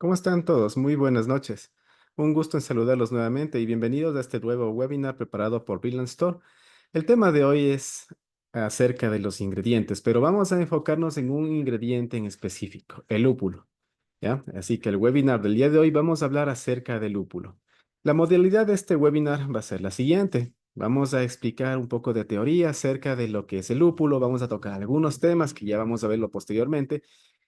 ¿Cómo están todos? Muy buenas noches. Un gusto en saludarlos nuevamente y bienvenidos a este nuevo webinar preparado por Brilliant Store. El tema de hoy es acerca de los ingredientes, pero vamos a enfocarnos en un ingrediente en específico, el lúpulo. ¿Ya? Así que el webinar del día de hoy vamos a hablar acerca del lúpulo. La modalidad de este webinar va a ser la siguiente. Vamos a explicar un poco de teoría acerca de lo que es el lúpulo, vamos a tocar algunos temas que ya vamos a verlo posteriormente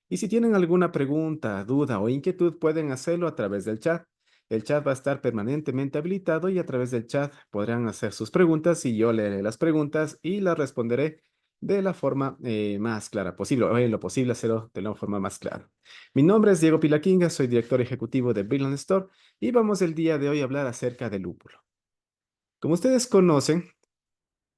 y si tienen alguna pregunta, duda o inquietud, pueden hacerlo a través del chat. El chat va a estar permanentemente habilitado y a través del chat podrán hacer sus preguntas y yo leeré las preguntas y las responderé de la forma más clara posible, o en lo posible hacerlo de la forma más clara. Mi nombre es Diego Pilaquinga, soy director ejecutivo de Brilliant Store y vamos el día de hoy a hablar acerca del lúpulo. Como ustedes conocen,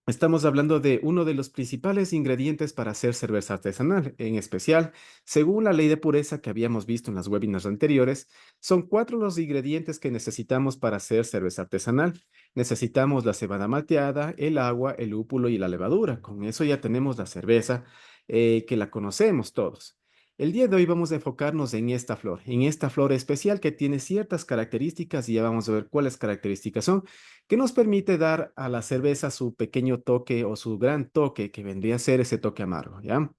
estamos hablando de uno de los principales ingredientes para hacer cerveza artesanal. En especial, según la ley de pureza que habíamos visto en las webinars anteriores, son cuatro los ingredientes que necesitamos para hacer cerveza artesanal. Necesitamos la cebada malteada, el agua, el lúpulo y la levadura. Con eso ya tenemos la cerveza que la conocemos todos. El día de hoy vamos a enfocarnos en esta flor especial que tiene ciertas características y ya vamos a ver cuáles características son que nos permite dar a la cerveza su pequeño toque o su gran toque, que vendría a ser ese toque amargo, ¿ya?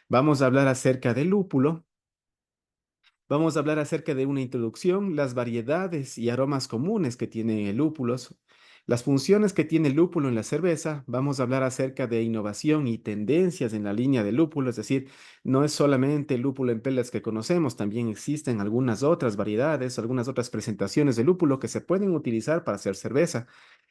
Vamos a hablar acerca del lúpulo. Vamos a hablar acerca de una introducción, las variedades y aromas comunes que tiene el lúpulo, las funciones que tiene el lúpulo en la cerveza. Vamos a hablar acerca de innovación y tendencias en la línea del lúpulo, es decir, no es solamente el lúpulo en pelas que conocemos, también existen algunas otras variedades, algunas otras presentaciones de lúpulo que se pueden utilizar para hacer cerveza.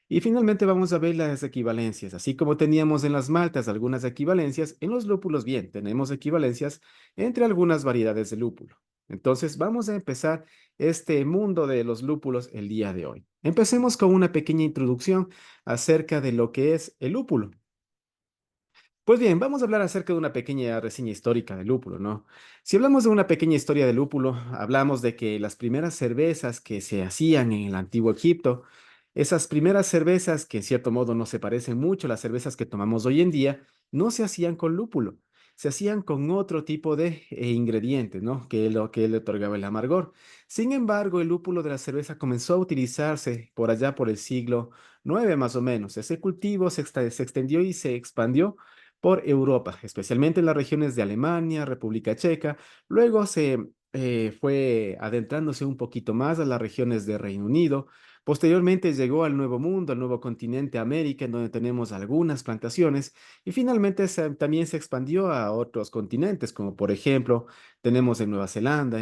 Y finalmente vamos a ver las equivalencias. Así como teníamos en las maltas algunas equivalencias, en los lúpulos bien, tenemos equivalencias entre algunas variedades de lúpulo. Entonces vamos a empezar este mundo de los lúpulos el día de hoy. Empecemos con una pequeña introducción acerca de lo que es el lúpulo. Pues bien, vamos a hablar acerca de una pequeña reseña histórica del lúpulo, ¿no? Si hablamos de una pequeña historia del lúpulo, hablamos de que las primeras cervezas que se hacían en el antiguo Egipto, esas primeras cervezas que en cierto modo no se parecen mucho a las cervezas que tomamos hoy en día, no se hacían con lúpulo, se hacían con otro tipo de ingredientes, ¿no? Que lo que le otorgaba el amargor. Sin embargo, el lúpulo de la cerveza comenzó a utilizarse por allá por el siglo IX más o menos. Ese cultivo se extendió y se expandió por Europa, especialmente en las regiones de Alemania, República Checa. Luego se fue adentrándose un poquito más a las regiones de Reino Unido. Posteriormente llegó al Nuevo Mundo, al nuevo continente América, en donde tenemos algunas plantaciones. Y finalmente también se expandió a otros continentes, como por ejemplo tenemos en Nueva Zelanda,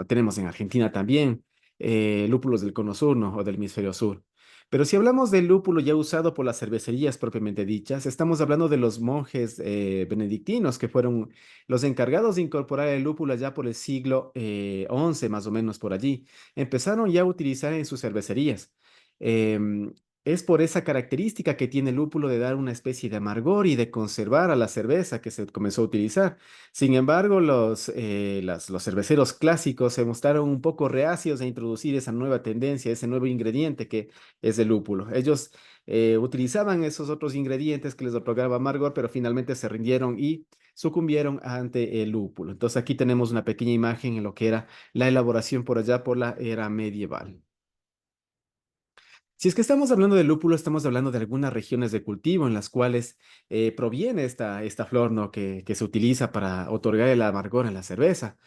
tenemos en Argentina también, lúpulos del Cono Sur, ¿no? O del Hemisferio Sur. Pero si hablamos del lúpulo ya usado por las cervecerías propiamente dichas, estamos hablando de los monjes benedictinos que fueron los encargados de incorporar el lúpulo allá por el siglo XI, más o menos por allí. Empezaron ya a utilizar en sus cervecerías. Em, es por esa característica que tiene el lúpulo de dar una especie de amargor y de conservar a la cerveza que se comenzó a utilizar. Sin embargo, los cerveceros clásicos se mostraron un poco reacios a introducir esa nueva tendencia, ese nuevo ingrediente que es el lúpulo. Ellos utilizaban esos otros ingredientes que les otorgaba amargor, pero finalmente se rindieron y sucumbieron ante el lúpulo. Entonces aquí tenemos una pequeña imagen en lo que era la elaboración por allá por la era medieval. Si es que estamos hablando de lúpulo, estamos hablando de algunas regiones de cultivo en las cuales proviene esta flor, ¿no? que se utiliza para otorgar el amargor a la cerveza.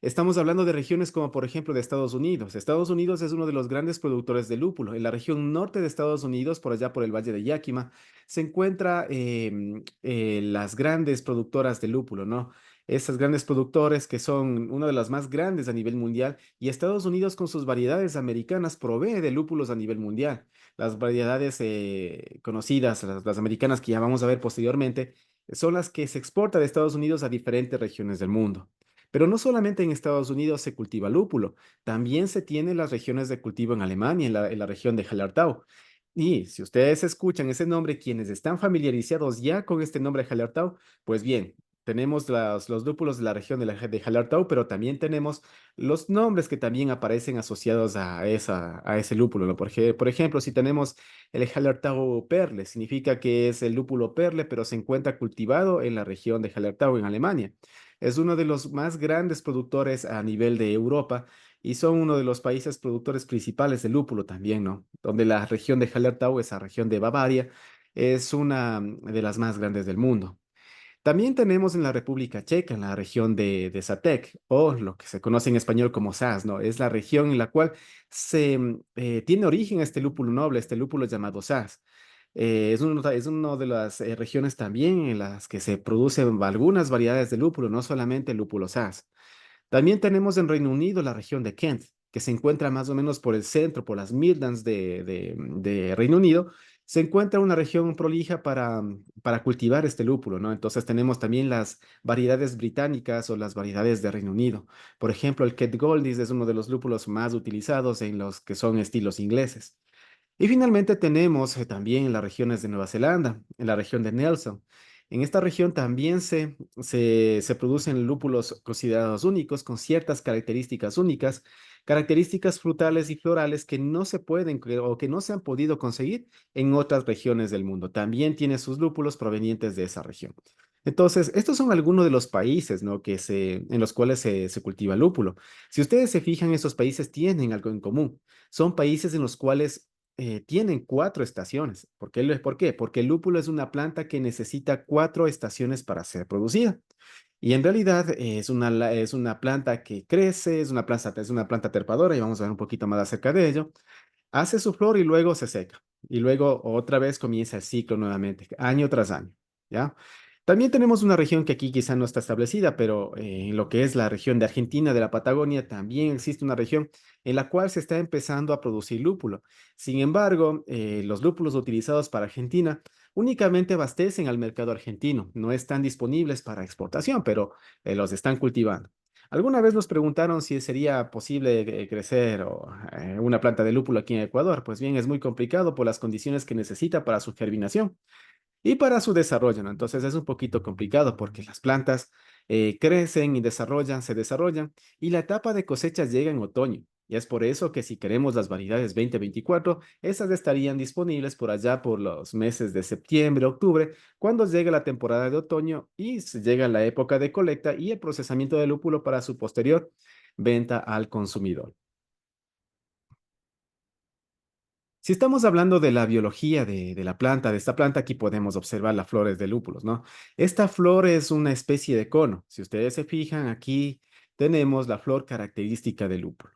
Estamos hablando de regiones como por ejemplo de Estados Unidos. Estados Unidos es uno de los grandes productores de lúpulo. En la región norte de Estados Unidos, por allá por el Valle de Yakima, se encuentra las grandes productoras de lúpulo, ¿no? Esas grandes productores que son una de las más grandes a nivel mundial y Estados Unidos con sus variedades americanas provee de lúpulos a nivel mundial. Las variedades conocidas, las americanas que ya vamos a ver posteriormente, son las que se exporta de Estados Unidos a diferentes regiones del mundo. Pero no solamente en Estados Unidos se cultiva lúpulo, también se tiene las regiones de cultivo en Alemania, en la región de Hallertau. Y si ustedes escuchan ese nombre, quienes están familiarizados ya con este nombre Hallertau, pues bien, tenemos los lúpulos de la región de Hallertau, pero también tenemos los nombres que también aparecen asociados a ese lúpulo, ¿no? Por ejemplo, si tenemos el Hallertau Perle, significa que es el lúpulo Perle, pero se encuentra cultivado en la región de Hallertau, en Alemania. Es uno de los más grandes productores a nivel de Europa y son uno de los países productores principales de lúpulo también, ¿no? Donde la región de Hallertau, esa región de Bavaria, es una de las más grandes del mundo. También tenemos en la República Checa, en la región de Zatec, o lo que se conoce en español como Sas, ¿no? Es la región en la cual tiene origen este lúpulo noble, este lúpulo llamado Sas. Es una de las regiones también en las que se producen algunas variedades de lúpulo, no solamente el lúpulo Sas. También tenemos en Reino Unido la región de Kent, que se encuentra más o menos por el centro, por las Midlands de Reino Unido. Se encuentra una región prolija para cultivar este lúpulo, ¿no? Entonces tenemos también las variedades británicas o las variedades de Reino Unido. Por ejemplo, el Kent Goldis es uno de los lúpulos más utilizados en los que son estilos ingleses. Y finalmente tenemos también las regiones de Nueva Zelanda, en la región de Nelson. En esta región también se producen lúpulos considerados únicos, con ciertas características únicas, características frutales y florales que no se pueden o que no se han podido conseguir en otras regiones del mundo. También tiene sus lúpulos provenientes de esa región. Entonces, estos son algunos de los países, ¿no? En los cuales se cultiva lúpulo. Si ustedes se fijan, esos países tienen algo en común. Son países en los cuales tienen cuatro estaciones. ¿Por qué? Porque el lúpulo es una planta que necesita cuatro estaciones para ser producida. Y en realidad es una planta que crece, es una planta trepadora, y vamos a ver un poquito más acerca de ello. Hace su flor y luego se seca. Y luego otra vez comienza el ciclo nuevamente, año tras año. ¿Ya? También tenemos una región que aquí quizá no está establecida, pero en lo que es la región de Argentina, de la Patagonia, también existe una región en la cual se está empezando a producir lúpulo. Sin embargo, los lúpulos utilizados para Argentina únicamente abastecen al mercado argentino, no están disponibles para exportación, pero los están cultivando. ¿Alguna vez nos preguntaron si sería posible crecer una planta de lúpulo aquí en Ecuador? Pues bien, es muy complicado por las condiciones que necesita para su germinación y para su desarrollo, ¿no? Entonces es un poquito complicado porque las plantas crecen y se desarrollan, y la etapa de cosecha llega en otoño. Y es por eso que si queremos las variedades 2024, esas estarían disponibles por allá por los meses de septiembre, octubre, cuando llega la temporada de otoño y se llega la época de colecta y el procesamiento del lúpulo para su posterior venta al consumidor. Si estamos hablando de la biología de la planta, de esta planta, aquí podemos observar las flores de lúpulos, ¿no? Esta flor es una especie de cono. Si ustedes se fijan, aquí tenemos la flor característica del lúpulo.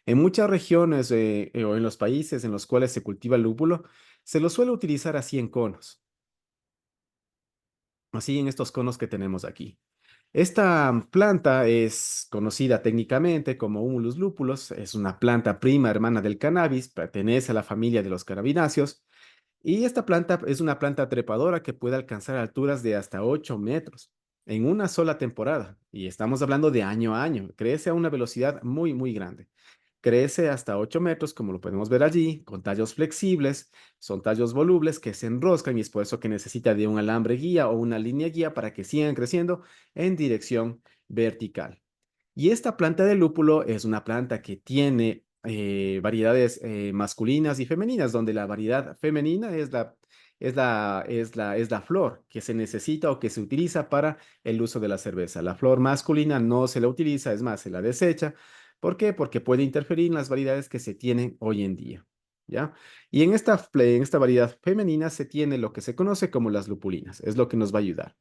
En muchas regiones o en los países en los cuales se cultiva el lúpulo, se lo suele utilizar así en conos, así en estos conos que tenemos aquí. Esta planta es conocida técnicamente como Humulus lupulus, es una planta prima hermana del cannabis, pertenece a la familia de los cannabináceos. Y esta planta es una planta trepadora que puede alcanzar alturas de hasta 8 metros en una sola temporada. Y estamos hablando de año a año. Crece a una velocidad muy, muy grande. Crece hasta 8 metros, como lo podemos ver allí, con tallos flexibles. Son tallos volubles que se enroscan, y es por eso que necesita de un alambre guía o una línea guía para que sigan creciendo en dirección vertical. Y esta planta de lúpulo es una planta que tiene variedades masculinas y femeninas, donde la variedad femenina es la flor que se necesita o que se utiliza para el uso de la cerveza. La flor masculina no se la utiliza, es más, se la desecha. ¿Por qué? Porque puede interferir en las variedades que se tienen hoy en día. ¿Ya? Y en esta variedad femenina se tiene lo que se conoce como las lupulinas, es lo que nos va a ayudar.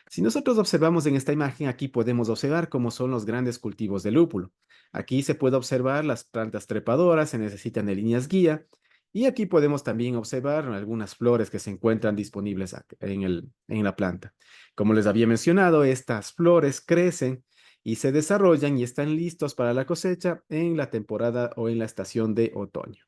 Si nosotros observamos en esta imagen, aquí podemos observar cómo son los grandes cultivos de lúpulo. Aquí se puede observar las plantas trepadoras, se necesitan de líneas guía, y aquí podemos también observar algunas flores que se encuentran disponibles en la planta. Como les había mencionado, estas flores crecen y se desarrollan y están listos para la cosecha en la temporada o en la estación de otoño.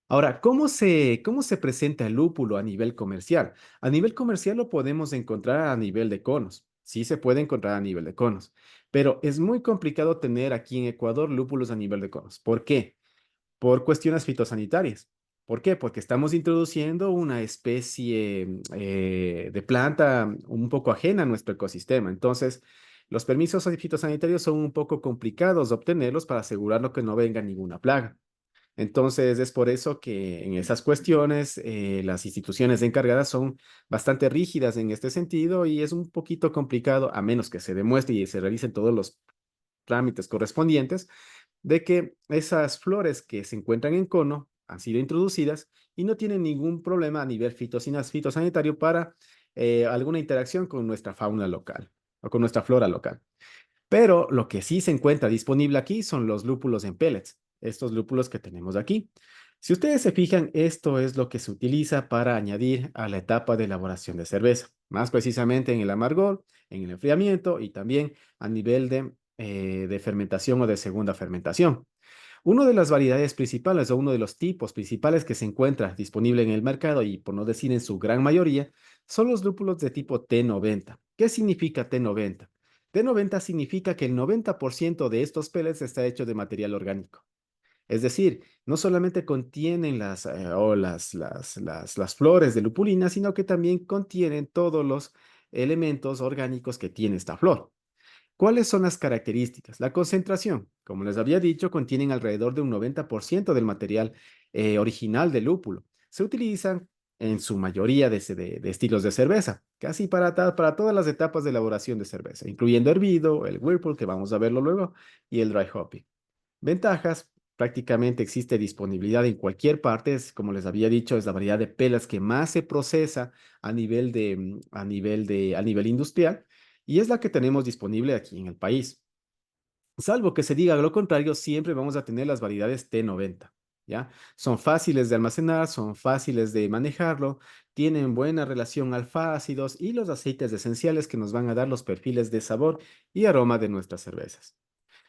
Ahora, cómo se presenta el lúpulo a nivel comercial? A nivel comercial lo podemos encontrar a nivel de conos. Sí se puede encontrar a nivel de conos, pero es muy complicado tener aquí en Ecuador lúpulos a nivel de conos. ¿Por qué? Por cuestiones fitosanitarias. ¿Por qué? Porque estamos introduciendo una especie de planta un poco ajena a nuestro ecosistema. Entonces, los permisos fitosanitarios son un poco complicados de obtenerlos para asegurarnos que no venga ninguna plaga. Entonces, es por eso que en esas cuestiones las instituciones encargadas son bastante rígidas en este sentido, y es un poquito complicado, a menos que se demuestre y se realicen todos los trámites correspondientes, de que esas flores que se encuentran en cono han sido introducidas y no tienen ningún problema a nivel fitosanitario para alguna interacción con nuestra fauna local o con nuestra flora local. Pero lo que sí se encuentra disponible aquí son los lúpulos en pellets, estos lúpulos que tenemos aquí. Si ustedes se fijan, esto es lo que se utiliza para añadir a la etapa de elaboración de cerveza, más precisamente en el amargor, en el enfriamiento y también a nivel de fermentación o de segunda fermentación. Una de las variedades principales o uno de los tipos principales que se encuentra disponible en el mercado y por no decir en su gran mayoría son los lúpulos de tipo T90. ¿Qué significa T90? T90 significa que el 90% de estos pellets está hecho de material orgánico. Es decir, no solamente contienen las flores de lupulina, sino que también contienen todos los elementos orgánicos que tiene esta flor. ¿Cuáles son las características? La concentración, como les había dicho, contienen alrededor de un 90% del material original del lúpulo. Se utilizan en su mayoría de estilos de cerveza, casi para todas las etapas de elaboración de cerveza, incluyendo hervido, el whirlpool, que vamos a verlo luego, y el dry hopping. Ventajas, prácticamente existe disponibilidad en cualquier parte, como les había dicho, es la variedad de pelas que más se procesa a nivel industrial y es la que tenemos disponible aquí en el país. Salvo que se diga lo contrario, siempre vamos a tener las variedades T90, ¿ya? Son fáciles de almacenar, son fáciles de manejarlo, tienen buena relación alfa-ácidos y los aceites esenciales que nos van a dar los perfiles de sabor y aroma de nuestras cervezas.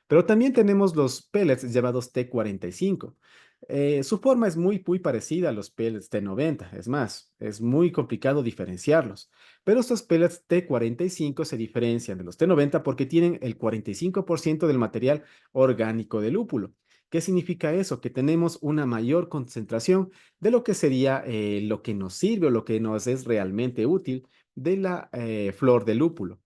Pero también tenemos los pellets llamados T45. Su forma es muy parecida a los pellets T90. Es más, es muy complicado diferenciarlos. Pero estos pellets T45 se diferencian de los T90 porque tienen el 45% del material orgánico del lúpulo. ¿Qué significa eso? Que tenemos una mayor concentración de lo que sería lo que nos sirve o lo que nos es realmente útil de la flor de lúpulo.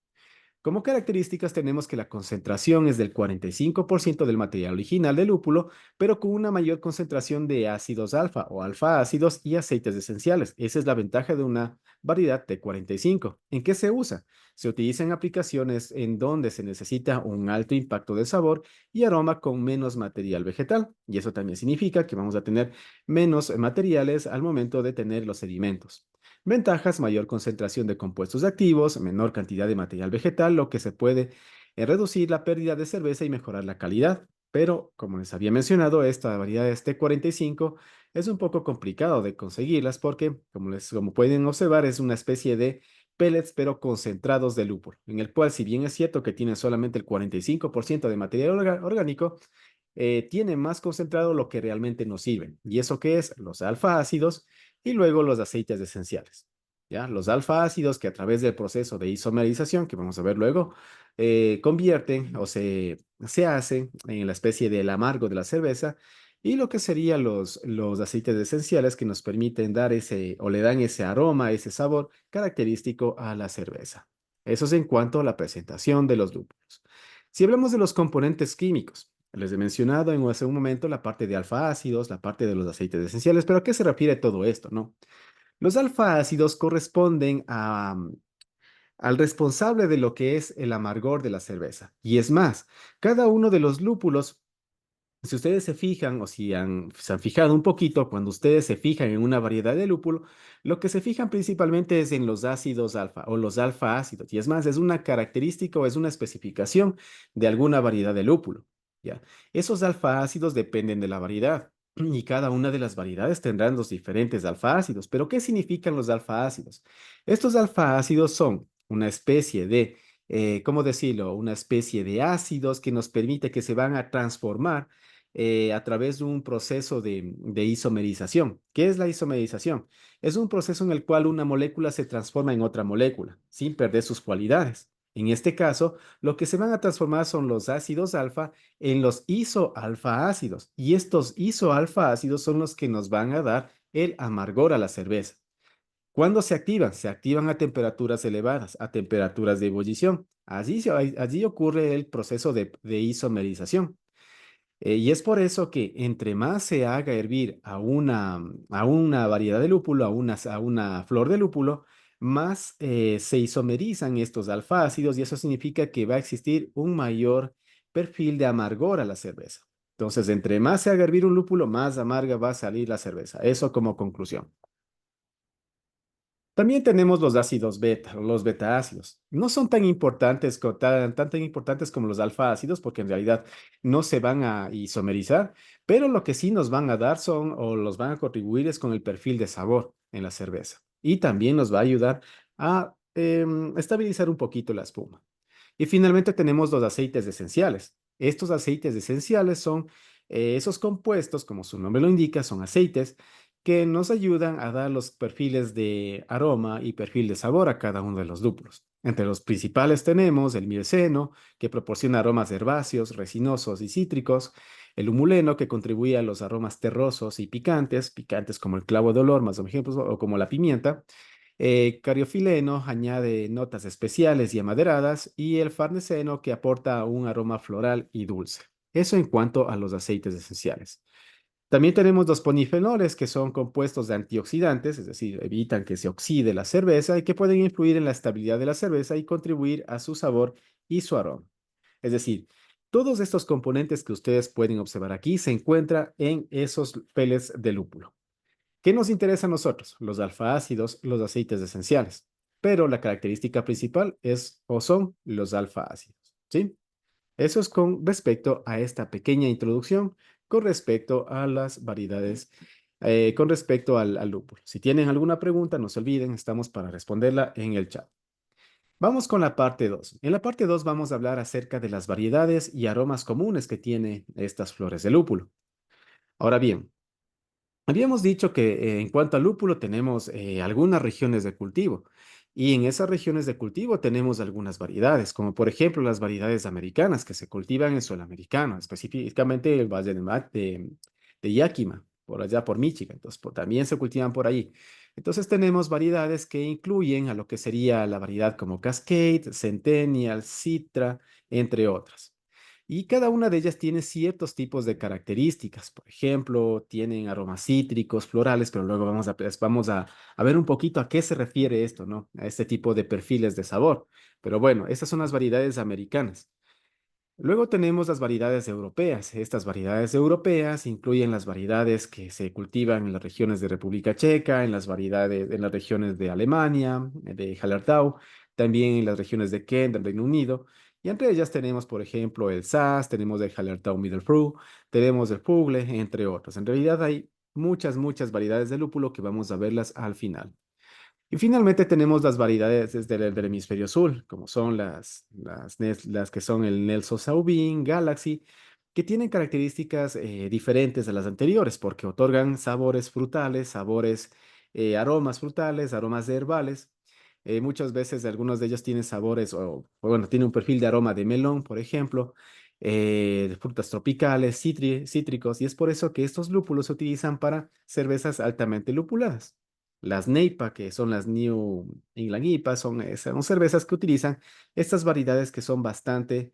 Como características tenemos que la concentración es del 45% del material original del lúpulo, pero con una mayor concentración de ácidos alfa o alfa ácidos y aceites esenciales. Esa es la ventaja de una variedad T45. ¿En qué se usa? Se utiliza en aplicaciones en donde se necesita un alto impacto de sabor y aroma con menos material vegetal. Y eso también significa que vamos a tener menos materiales al momento de tener los sedimentos. Ventajas: mayor concentración de compuestos activos, menor cantidad de material vegetal, lo que se puede reducir la pérdida de cerveza y mejorar la calidad. Pero, como les había mencionado, esta variedad de T45 es un poco complicado de conseguirlas porque, como pueden observar, es una especie de pellets, pero concentrados de lúpulo, en el cual, si bien es cierto que tienen solamente el 45% de material orgánico, tiene más concentrado lo que realmente nos sirve. ¿Y eso qué es? Los alfa ácidos y luego los aceites esenciales. ¿Ya? Los alfa ácidos que a través del proceso de isomerización, que vamos a ver luego, convierten o se hacen en la especie del amargo de la cerveza y lo que serían los aceites esenciales que nos permiten dar ese o le dan ese aroma, ese sabor característico a la cerveza. Eso es en cuanto a la presentación de los lúpulos. Si hablamos de los componentes químicos, les he mencionado hace un momento la parte de alfa ácidos, la parte de los aceites esenciales, pero ¿a qué se refiere todo esto, no? Los alfa ácidos corresponden al responsable de lo que es el amargor de la cerveza. Y es más, cada uno de los lúpulos, si ustedes se fijan o si se han fijado un poquito, cuando ustedes se fijan en una variedad de lúpulo, lo que se fijan principalmente es en los ácidos alfa o los alfa ácidos. Y es más, es una característica o es una especificación de alguna variedad de lúpulo. ¿Ya? Esos alfa ácidos dependen de la variedad y cada una de las variedades tendrán los diferentes alfa ácidos. Pero ¿qué significan los alfa ácidos? Estos alfa ácidos son una especie de, ¿cómo decirlo? Una especie de ácidos que nos permite que se van a transformar a través de un proceso de isomerización. ¿Qué es la isomerización? Es un proceso en el cual una molécula se transforma en otra molécula sin perder sus cualidades. En este caso, lo que se van a transformar son los ácidos alfa en los isoalfa ácidos y estos isoalfa ácidos son los que nos van a dar el amargor a la cerveza. ¿Cuándo se activan? Se activan a temperaturas elevadas, a temperaturas de ebullición. Allí ocurre el proceso de isomerización. Y es por eso que entre más se haga hervir a una variedad de lúpulo, a una flor de lúpulo, más se isomerizan estos alfa ácidos y eso significa que va a existir un mayor perfil de amargor a la cerveza. Entonces, entre más se haga hervir un lúpulo, más amarga va a salir la cerveza. Eso como conclusión. También tenemos los ácidos beta, los beta ácidos. No son tan importantes, tan importantes como los alfa ácidos, porque en realidad no se van a isomerizar, pero lo que sí nos van a dar son, o los van a contribuir es con el perfil de sabor en la cerveza. Y también nos va a ayudar a estabilizar un poquito la espuma. Y finalmente tenemos los aceites esenciales. Estos aceites esenciales son esos compuestos, como su nombre lo indica, son aceites que nos ayudan a dar los perfiles de aroma y perfil de sabor a cada uno de los lúpulos. Entre los principales tenemos el mirceno, que proporciona aromas herbáceos, resinosos y cítricos, el humuleno, que contribuye a los aromas terrosos y picantes, picantes como el clavo de olor, más o ejemplos, o como la pimienta. Cariofileno añade notas especiales y amaderadas, y el farneseno, que aporta un aroma floral y dulce. Eso en cuanto a los aceites esenciales. También tenemos los polifenoles, que son compuestos de antioxidantes, es decir, evitan que se oxide la cerveza y que pueden influir en la estabilidad de la cerveza y contribuir a su sabor y su aroma. Es decir, todos estos componentes que ustedes pueden observar aquí se encuentran en esos peles de lúpulo. ¿Qué nos interesa a nosotros? Los alfa-ácidos, los aceites esenciales. Pero la característica principal es o son los alfa-ácidos, ¿sí? Eso es con respecto a esta pequeña introducción, con respecto a las variedades, con respecto al lúpulo. Si tienen alguna pregunta, no se olviden, estamos para responderla en el chat. Vamos con la parte 2. En la parte 2 vamos a hablar acerca de las variedades y aromas comunes que tiene estas flores de lúpulo. Ahora bien, habíamos dicho que en cuanto al lúpulo tenemos algunas regiones de cultivo, y en esas regiones de cultivo tenemos algunas variedades, como por ejemplo las variedades americanas que se cultivan en suelo americano, específicamente el Valle de Yakima, por allá por Michigan. Entonces también se cultivan por ahí. Entonces tenemos variedades que incluyen a lo que sería la variedad como Cascade, Centennial, Citra, entre otras. Y cada una de ellas tiene ciertos tipos de características. Por ejemplo, tienen aromas cítricos, florales, pero luego vamos a ver un poquito a qué se refiere esto, ¿no? A este tipo de perfiles de sabor. Pero bueno, estas son las variedades americanas. Luego tenemos las variedades europeas. Estas variedades europeas incluyen las variedades que se cultivan en las regiones de República Checa, en las regiones de Alemania, de Hallertau, también en las regiones de Kent, del Reino Unido. Y entre ellas tenemos, por ejemplo, el Saaz, tenemos el Hallertau Mittelfrüh, tenemos el Pugle, entre otras. En realidad hay muchas variedades de lúpulo que vamos a verlas al final. Y finalmente tenemos las variedades del hemisferio sur, como son las que son el Nelson Sauvin, Galaxy, que tienen características diferentes a las anteriores, porque otorgan sabores frutales, aromas frutales, aromas herbales. Muchas veces algunos de ellos tienen sabores, o bueno, tiene un perfil de aroma de melón, por ejemplo, de frutas tropicales, cítricos, y es por eso que estos lúpulos se utilizan para cervezas altamente lupuladas. Las NEIPA, que son las New England IPA, son cervezas que utilizan estas variedades que son bastante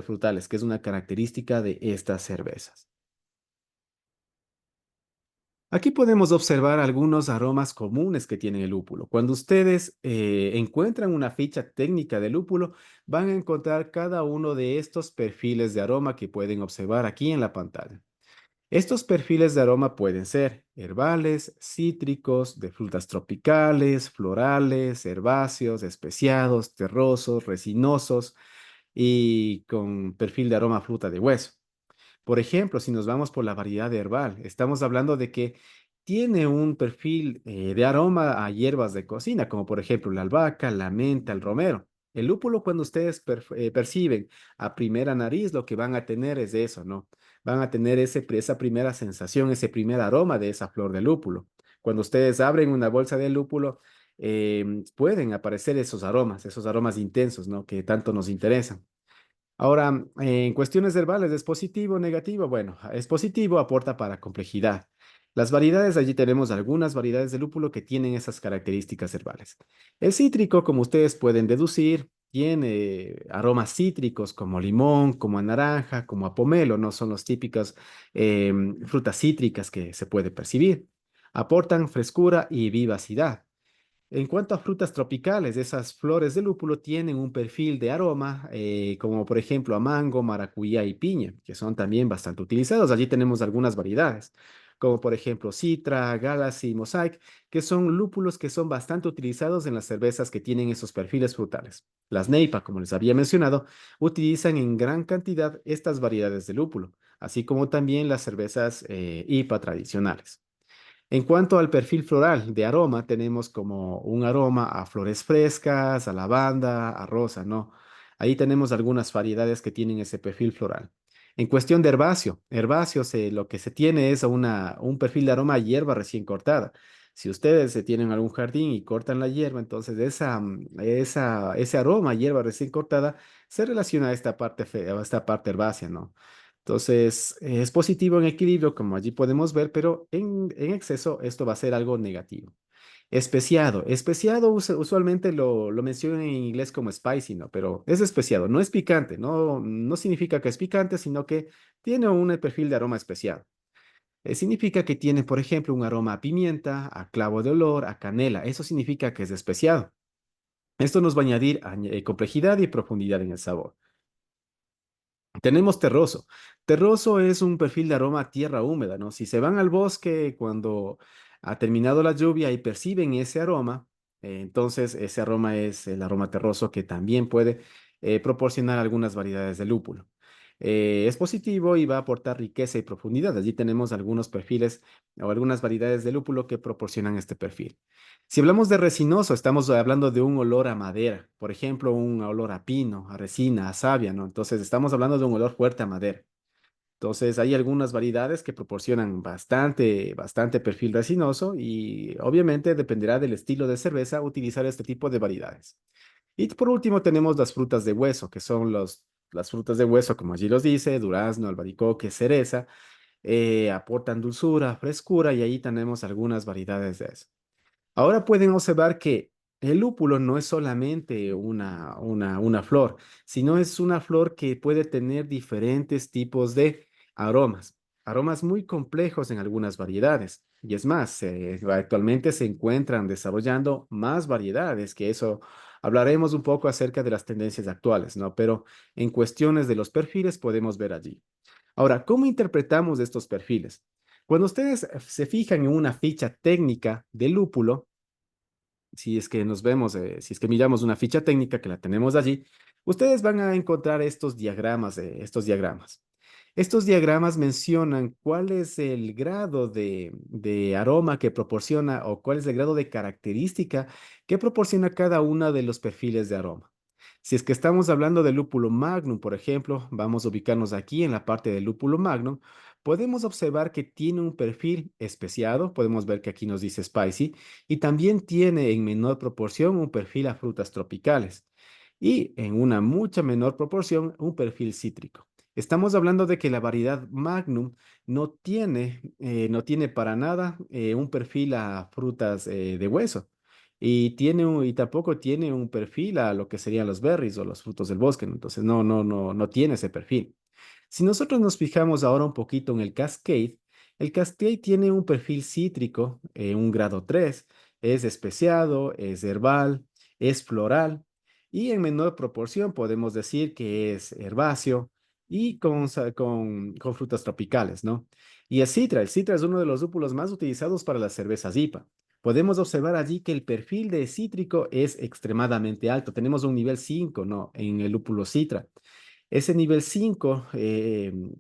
frutales, que es una característica de estas cervezas. Aquí podemos observar algunos aromas comunes que tiene el lúpulo. Cuando ustedes encuentran una ficha técnica de lúpulo, van a encontrar cada uno de estos perfiles de aroma que pueden observar aquí en la pantalla. Estos perfiles de aroma pueden ser herbales, cítricos, de frutas tropicales, florales, herbáceos, especiados, terrosos, resinosos y con perfil de aroma a fruta de hueso. Por ejemplo, si nos vamos por la variedad herbal, estamos hablando de que tiene un perfil de aroma a hierbas de cocina, como por ejemplo la albahaca, la menta, el romero. El lúpulo, cuando ustedes perciben a primera nariz, lo que van a tener es eso, ¿no? Van a tener esa primera sensación, ese primer aroma de esa flor de lúpulo. Cuando ustedes abren una bolsa de lúpulo, pueden aparecer esos aromas intensos, ¿no? Que tanto nos interesan. Ahora, en cuestiones verbales, ¿es positivo o negativo? Bueno, es positivo, aporta para complejidad. Las variedades, allí tenemos algunas variedades de lúpulo que tienen esas características herbales. El cítrico, como ustedes pueden deducir, tiene aromas cítricos como limón, como a naranja, como a pomelo, no son las típicas frutas cítricas que se puede percibir. Aportan frescura y vivacidad. En cuanto a frutas tropicales, esas flores de lúpulo tienen un perfil de aroma, como por ejemplo a mango, maracuyá y piña, que son también bastante utilizados. Allí tenemos algunas variedades, como por ejemplo Citra, Galaxy, Mosaic, que son lúpulos que son bastante utilizados en las cervezas que tienen esos perfiles frutales. Las Neipa, como les había mencionado, utilizan en gran cantidad estas variedades de lúpulo, así como también las cervezas IPA tradicionales. En cuanto al perfil floral de aroma, tenemos como un aroma a flores frescas, a lavanda, a rosa, ¿no? Ahí tenemos algunas variedades que tienen ese perfil floral. En cuestión de herbáceos, lo que se tiene es un perfil de aroma a hierba recién cortada. Si ustedes tienen algún jardín y cortan la hierba, entonces ese aroma a hierba recién cortada se relaciona a esta a esta parte herbácea, ¿no? Entonces, es positivo en equilibrio, como allí podemos ver, pero en exceso esto va a ser algo negativo. Especiado. Especiado usualmente lo mencionan en inglés como spicy, ¿no? Pero es especiado, no es picante, no significa que es picante, sino que tiene un perfil de aroma especiado. Significa que tiene, por ejemplo, un aroma a pimienta, a clavo de olor, a canela. Eso significa que es especiado. Esto nos va a añadir complejidad y profundidad en el sabor. Tenemos terroso. Terroso es un perfil de aroma a tierra húmeda, ¿no? Si se van al bosque cuando ha terminado la lluvia y perciben ese aroma, entonces ese aroma es el aroma terroso que también puede proporcionar algunas variedades de lúpulo. Es positivo y va a aportar riqueza y profundidad. Allí tenemos algunos perfiles o algunas variedades de lúpulo que proporcionan este perfil. Si hablamos de resinoso, estamos hablando de un olor a madera, por ejemplo, un olor a pino, a resina, a savia, ¿no? Entonces, estamos hablando de un olor fuerte a madera. Entonces, hay algunas variedades que proporcionan bastante perfil resinoso y obviamente dependerá del estilo de cerveza utilizar este tipo de variedades. Y por último, tenemos las frutas de hueso, que son las frutas de hueso, como allí los dice, durazno, albaricoque, cereza, aportan dulzura, frescura y ahí tenemos algunas variedades de eso. Ahora pueden observar que el lúpulo no es solamente una flor, sino es una flor que puede tener diferentes tipos de aromas, aromas muy complejos en algunas variedades. Y es más, actualmente se encuentran desarrollando más variedades, que eso hablaremos un poco acerca de las tendencias actuales, ¿no? Pero en cuestiones de los perfiles podemos ver allí. Ahora, ¿cómo interpretamos estos perfiles? Cuando ustedes se fijan en una ficha técnica de lúpulo, si es que nos vemos, si es que miramos una ficha técnica que la tenemos allí, ustedes van a encontrar estos diagramas, estos diagramas. Estos diagramas mencionan cuál es el grado de aroma que proporciona o cuál es el grado de característica que proporciona cada uno de los perfiles de aroma. Si es que estamos hablando de lúpulo magnum, por ejemplo, vamos a ubicarnos aquí en la parte del lúpulo magnum, podemos observar que tiene un perfil especiado, podemos ver que aquí nos dice spicy, y también tiene en menor proporción un perfil a frutas tropicales y en una mucha menor proporción un perfil cítrico. Estamos hablando de que la variedad Magnum no tiene para nada un perfil a frutas de hueso y tampoco tiene un perfil a lo que serían los berries o los frutos del bosque, ¿no? Entonces no tiene ese perfil. Si nosotros nos fijamos ahora un poquito en el Cascade tiene un perfil cítrico, un grado 3, es especiado, es herbal, es floral y en menor proporción podemos decir que es herbáceo y con frutas tropicales, ¿no? Y el Citra es uno de los lúpulos más utilizados para las cervezas IPA. Podemos observar allí que el perfil de cítrico es extremadamente alto. Tenemos un nivel 5, ¿no? En el lúpulo Citra. Ese nivel 5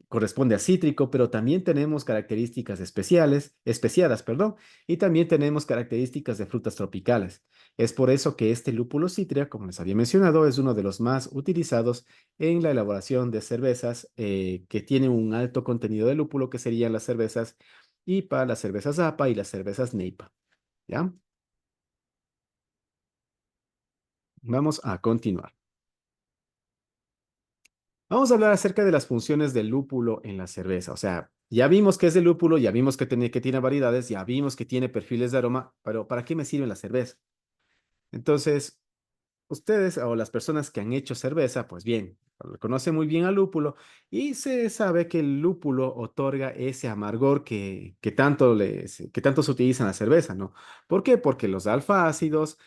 corresponde a cítrico, pero también tenemos características especiadas, perdón, y también tenemos características de frutas tropicales. Es por eso que este lúpulo cítrea, como les había mencionado, es uno de los más utilizados en la elaboración de cervezas que tienen un alto contenido de lúpulo, que serían las cervezas IPA, las cervezas APA y las cervezas NEIPA. ¿Ya? Vamos a continuar. Vamos a hablar acerca de las funciones del lúpulo en la cerveza. O sea, ya vimos qué es el lúpulo, ya vimos que tiene variedades, ya vimos que tiene perfiles de aroma, pero ¿para qué me sirve la cerveza? Entonces, ustedes o las personas que han hecho cerveza, pues bien, conocen muy bien al lúpulo y se sabe que el lúpulo otorga ese amargor que tanto se utiliza en la cerveza, ¿no? ¿Por qué? Porque los alfa-ácidos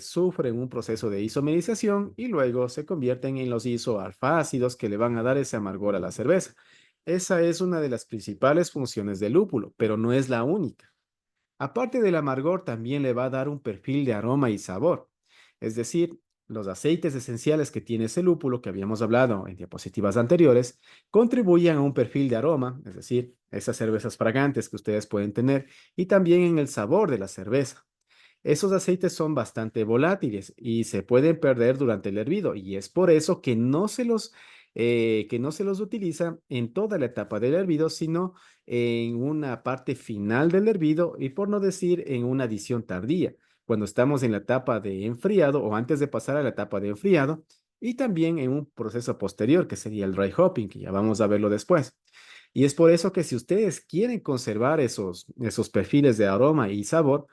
sufren un proceso de isomerización y luego se convierten en los isoalfa-ácidos que le van a dar ese amargor a la cerveza. Esa es una de las principales funciones del lúpulo, pero no es la única. Aparte del amargor, también le va a dar un perfil de aroma y sabor. Es decir, los aceites esenciales que tiene ese lúpulo que habíamos hablado en diapositivas anteriores contribuyen a un perfil de aroma, es decir, esas cervezas fragantes que ustedes pueden tener, y también en el sabor de la cerveza. Esos aceites son bastante volátiles y se pueden perder durante el hervido y es por eso que no se los utiliza en toda la etapa del hervido, sino en una parte final del hervido y por no decir en una adición tardía, cuando estamos en la etapa de enfriado o antes de pasar a la etapa de enfriado y también en un proceso posterior que sería el dry hopping, que ya vamos a verlo después. Y es por eso que si ustedes quieren conservar esos perfiles de aroma y sabor,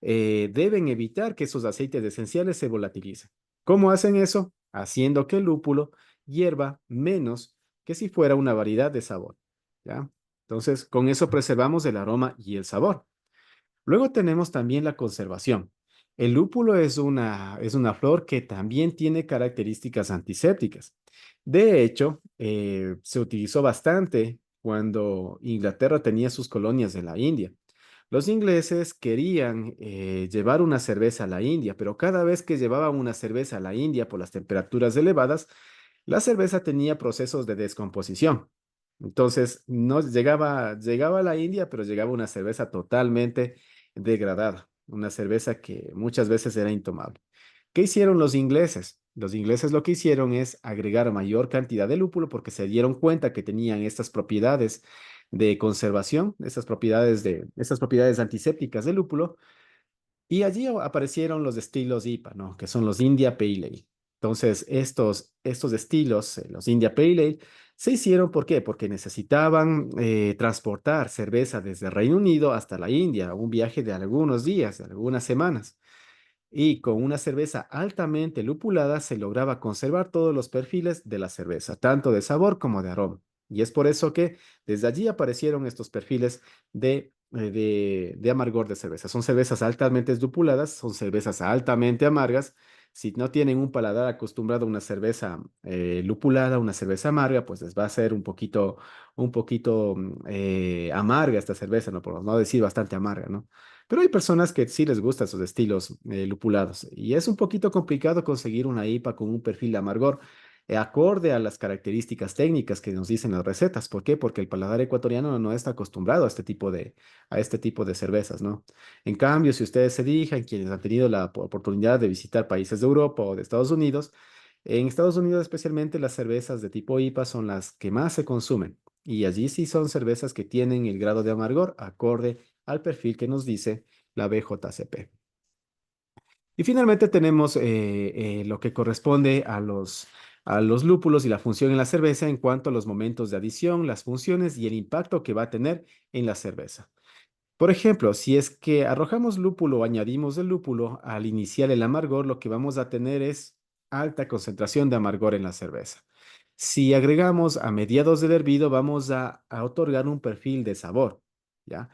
deben evitar que esos aceites esenciales se volatilicen. ¿Cómo hacen eso? Haciendo que el lúpulo hierva menos que si fuera una variedad de sabor. ¿Ya? Entonces, con eso preservamos el aroma y el sabor. Luego tenemos también la conservación. El lúpulo es una flor que también tiene características antisépticas. De hecho, se utilizó bastante cuando Inglaterra tenía sus colonias en la India. Los ingleses querían llevar una cerveza a la India, pero cada vez que llevaban una cerveza a la India por las temperaturas elevadas, la cerveza tenía procesos de descomposición. Entonces, no llegaba a la India, pero llegaba una cerveza totalmente degradada, una cerveza que muchas veces era intomable. ¿Qué hicieron los ingleses? Los ingleses lo que hicieron es agregar mayor cantidad de lúpulo porque se dieron cuenta que tenían estas propiedades de conservación, estas propiedades antisépticas del lúpulo, y allí aparecieron los estilos IPA, ¿no? Que son los India Pale Ale. Entonces, estos estilos, los India Pale Ale, se hicieron, ¿por qué? Porque necesitaban transportar cerveza desde Reino Unido hasta la India, un viaje de algunos días, de algunas semanas. Y con una cerveza altamente lupulada se lograba conservar todos los perfiles de la cerveza, tanto de sabor como de aroma. Y es por eso que desde allí aparecieron estos perfiles de amargor de cerveza. Son cervezas altamente lupuladas, son cervezas altamente amargas. Si no tienen un paladar acostumbrado a una cerveza lupulada, una cerveza amarga, pues les va a ser un poquito amarga esta cerveza, ¿no? Por no decir bastante amarga, ¿no? Pero hay personas que sí les gustan esos estilos lupulados y es un poquito complicado conseguir una IPA con un perfil de amargor acorde a las características técnicas que nos dicen las recetas. ¿Por qué? Porque el paladar ecuatoriano no está acostumbrado a este tipo de cervezas, ¿no? En cambio, si ustedes se dirijan, quienes han tenido la oportunidad de visitar países de Europa o de Estados Unidos, en Estados Unidos especialmente las cervezas de tipo IPA son las que más se consumen. Y allí sí son cervezas que tienen el grado de amargor acorde al perfil que nos dice la BJCP. Y finalmente tenemos lo que corresponde a los lúpulos y la función en la cerveza en cuanto a los momentos de adición, las funciones y el impacto que va a tener en la cerveza. Por ejemplo, si es que arrojamos lúpulo o añadimos el lúpulo al iniciar el amargor, lo que vamos a tener es alta concentración de amargor en la cerveza. Si agregamos a mediados del hervido, vamos a otorgar un perfil de sabor, ¿ya?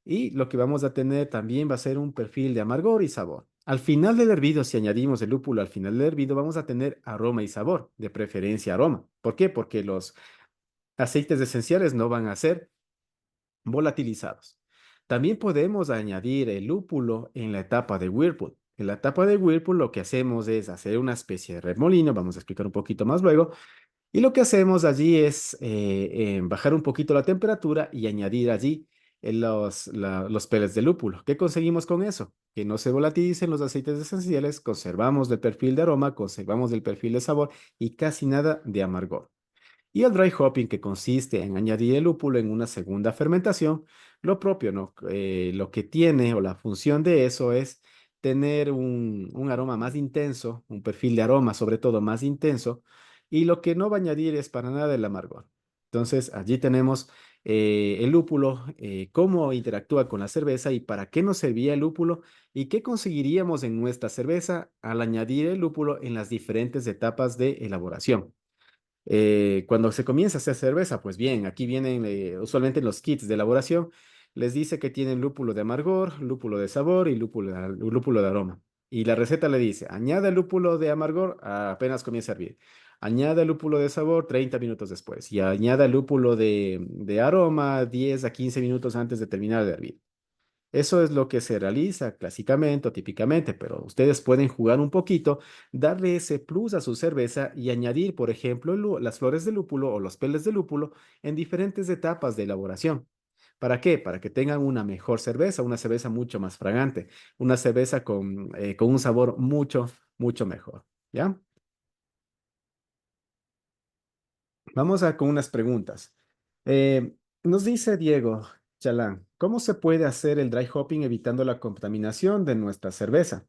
Y lo que vamos a tener también va a ser un perfil de amargor y sabor. Al final del hervido, si añadimos el lúpulo al final del hervido, vamos a tener aroma y sabor, de preferencia aroma. ¿Por qué? Porque los aceites esenciales no van a ser volatilizados. También podemos añadir el lúpulo en la etapa de Whirlpool. En la etapa de Whirlpool lo que hacemos es hacer una especie de remolino, vamos a explicar un poquito más luego, y lo que hacemos allí es bajar un poquito la temperatura y añadir allí los peles de lúpulo. ¿Qué conseguimos con eso? Que no se volatilicen los aceites esenciales, conservamos el perfil de aroma, conservamos el perfil de sabor y casi nada de amargor. Y el dry hopping, que consiste en añadir el lúpulo en una segunda fermentación, lo propio, ¿no? Lo que tiene o la función de eso es tener un aroma más intenso, un perfil de aroma sobre todo más intenso, y lo que no va a añadir es para nada el amargor. Entonces, allí tenemos el lúpulo, cómo interactúa con la cerveza y para qué nos servía el lúpulo y qué conseguiríamos en nuestra cerveza al añadir el lúpulo en las diferentes etapas de elaboración. Cuando se comienza a hacer cerveza, pues bien, aquí vienen usualmente en los kits de elaboración, les dice que tienen lúpulo de amargor, lúpulo de sabor y lúpulo de aroma. Y la receta le dice, añade el lúpulo de amargor apenas comienza a hervir. Añade el lúpulo de sabor 30 minutos después. Y añada el lúpulo de aroma 10 a 15 minutos antes de terminar de hervir. Eso es lo que se realiza clásicamente o típicamente, pero ustedes pueden jugar un poquito, darle ese plus a su cerveza y añadir, por ejemplo, las flores de lúpulo o los peles de lúpulo en diferentes etapas de elaboración. ¿Para qué? Para que tengan una mejor cerveza, una cerveza mucho más fragante, una cerveza con un sabor mucho, mucho mejor. ¿Ya? Vamos con unas preguntas. Nos dice Diego Chalán, ¿cómo se puede hacer el dry hopping evitando la contaminación de nuestra cerveza?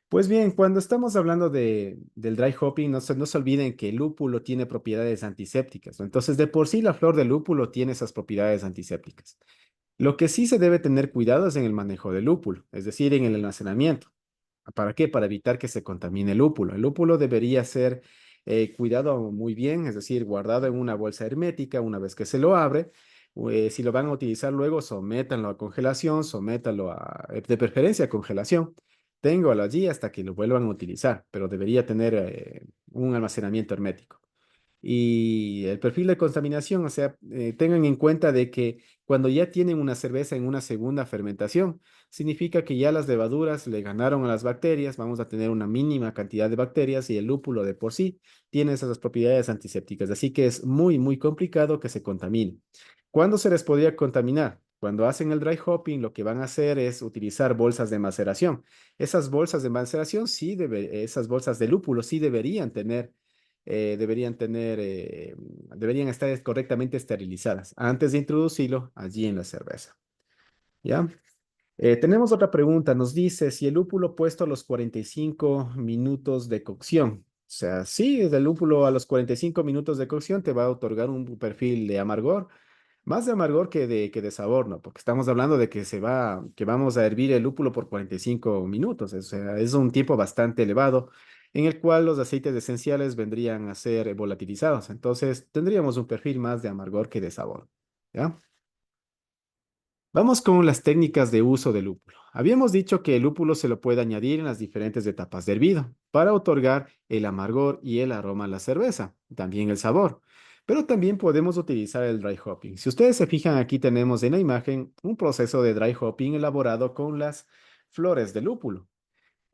Pues bien, cuando estamos hablando del dry hopping, no se olviden que el lúpulo tiene propiedades antisépticas, ¿no? Entonces, de por sí la flor del lúpulo tiene esas propiedades antisépticas. Lo que sí se debe tener cuidado es en el manejo del lúpulo, es decir, en el almacenamiento. ¿Para qué? Para evitar que se contamine el lúpulo. El lúpulo debería ser cuidado muy bien, es decir, guardado en una bolsa hermética una vez que se lo abre. Si lo van a utilizar luego, sométanlo a congelación, sométanlo de preferencia a congelación. Téngalo allí hasta que lo vuelvan a utilizar, pero debería tener un almacenamiento hermético. Y el perfil de contaminación, o sea, tengan en cuenta de que cuando ya tienen una cerveza en una segunda fermentación, significa que ya las levaduras le ganaron a las bacterias, vamos a tener una mínima cantidad de bacterias y el lúpulo de por sí tiene esas propiedades antisépticas, así que es muy, muy complicado que se contamine. ¿Cuándo se les podría contaminar? Cuando hacen el dry hopping, lo que van a hacer es utilizar bolsas de maceración. Esas bolsas de maceración esas bolsas de lúpulo sí deberían estar correctamente esterilizadas antes de introducirlo allí en la cerveza. ¿Ya? Tenemos otra pregunta. Nos dice si el lúpulo puesto a los 45 minutos de cocción. O sea, sí, el lúpulo a los 45 minutos de cocción te va a otorgar un perfil de amargor, más de amargor que de sabor, ¿no? Porque estamos hablando de que vamos a hervir el lúpulo por 45 minutos. O sea, es un tiempo bastante elevado en el cual los aceites esenciales vendrían a ser volatilizados. Entonces, tendríamos un perfil más de amargor que de sabor. ¿Ya? Vamos con las técnicas de uso del lúpulo. Habíamos dicho que el lúpulo se lo puede añadir en las diferentes etapas de hervido para otorgar el amargor y el aroma a la cerveza, también el sabor. Pero también podemos utilizar el dry hopping. Si ustedes se fijan, aquí tenemos en la imagen un proceso de dry hopping elaborado con las flores de lúpulo.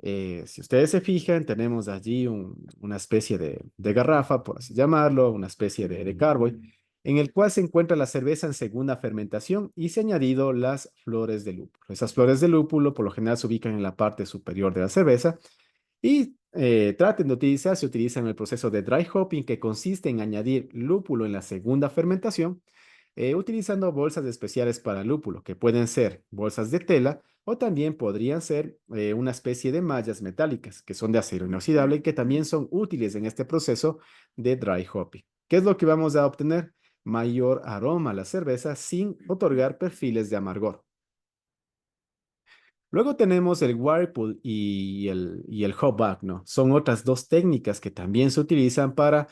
Si ustedes se fijan, tenemos allí una especie de garrafa, por así llamarlo, una especie de carboy, en el cual se encuentra la cerveza en segunda fermentación y se han añadido las flores de lúpulo. Esas flores de lúpulo por lo general se ubican en la parte superior de la cerveza y traten de utilizar, se utiliza en el proceso de dry hopping, que consiste en añadir lúpulo en la segunda fermentación, utilizando bolsas especiales para lúpulo, que pueden ser bolsas de tela o también podrían ser una especie de mallas metálicas, que son de acero inoxidable y que también son útiles en este proceso de dry hopping. ¿Qué es lo que vamos a obtener? Mayor aroma a la cerveza sin otorgar perfiles de amargor. Luego tenemos el Whirlpool y el Hot Bag, ¿no? Son otras dos técnicas que también se utilizan para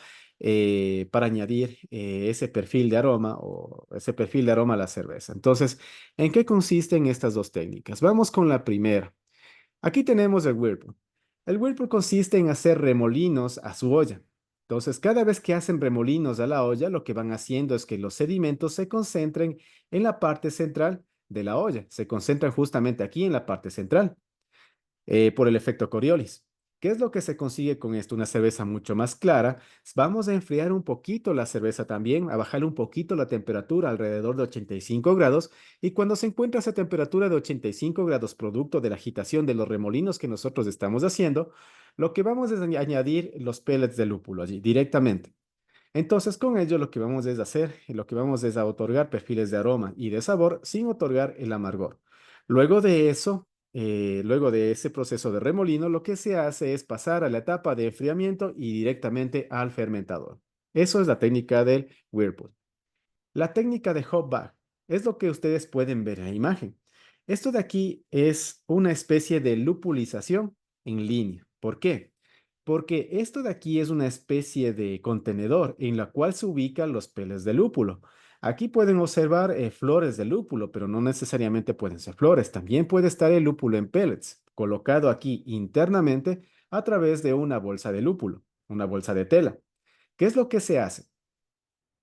añadir ese perfil de aroma o ese perfil de aroma a la cerveza. Entonces, ¿en qué consisten estas dos técnicas? Vamos con la primera. Aquí tenemos el Whirlpool. El Whirlpool consiste en hacer remolinos a su olla. Entonces, cada vez que hacen remolinos a la olla, lo que van haciendo es que los sedimentos se concentren en la parte central de la olla. Se concentran justamente aquí en la parte central por el efecto Coriolis. ¿Qué es lo que se consigue con esto? Una cerveza mucho más clara. Vamos a enfriar un poquito la cerveza también, a bajarle un poquito la temperatura alrededor de 85 grados. Y cuando se encuentra esa temperatura de 85 grados, producto de la agitación de los remolinos que nosotros estamos haciendo, lo que vamos es añadir los pellets de lúpulo allí directamente. Entonces, con ello lo que vamos es a otorgar perfiles de aroma y de sabor sin otorgar el amargor. Luego de eso, luego de ese proceso de remolino, lo que se hace es pasar a la etapa de enfriamiento y directamente al fermentador. Eso es la técnica del Whirlpool. La técnica de hop back es lo que ustedes pueden ver en la imagen. Esto de aquí es una especie de lupulización en línea. ¿Por qué? Porque esto de aquí es una especie de contenedor en la cual se ubican los peles de lúpulo. Aquí pueden observar flores de lúpulo, pero no necesariamente pueden ser flores. También puede estar el lúpulo en pellets, colocado aquí internamente a través de una bolsa de lúpulo, una bolsa de tela. ¿Qué es lo que se hace?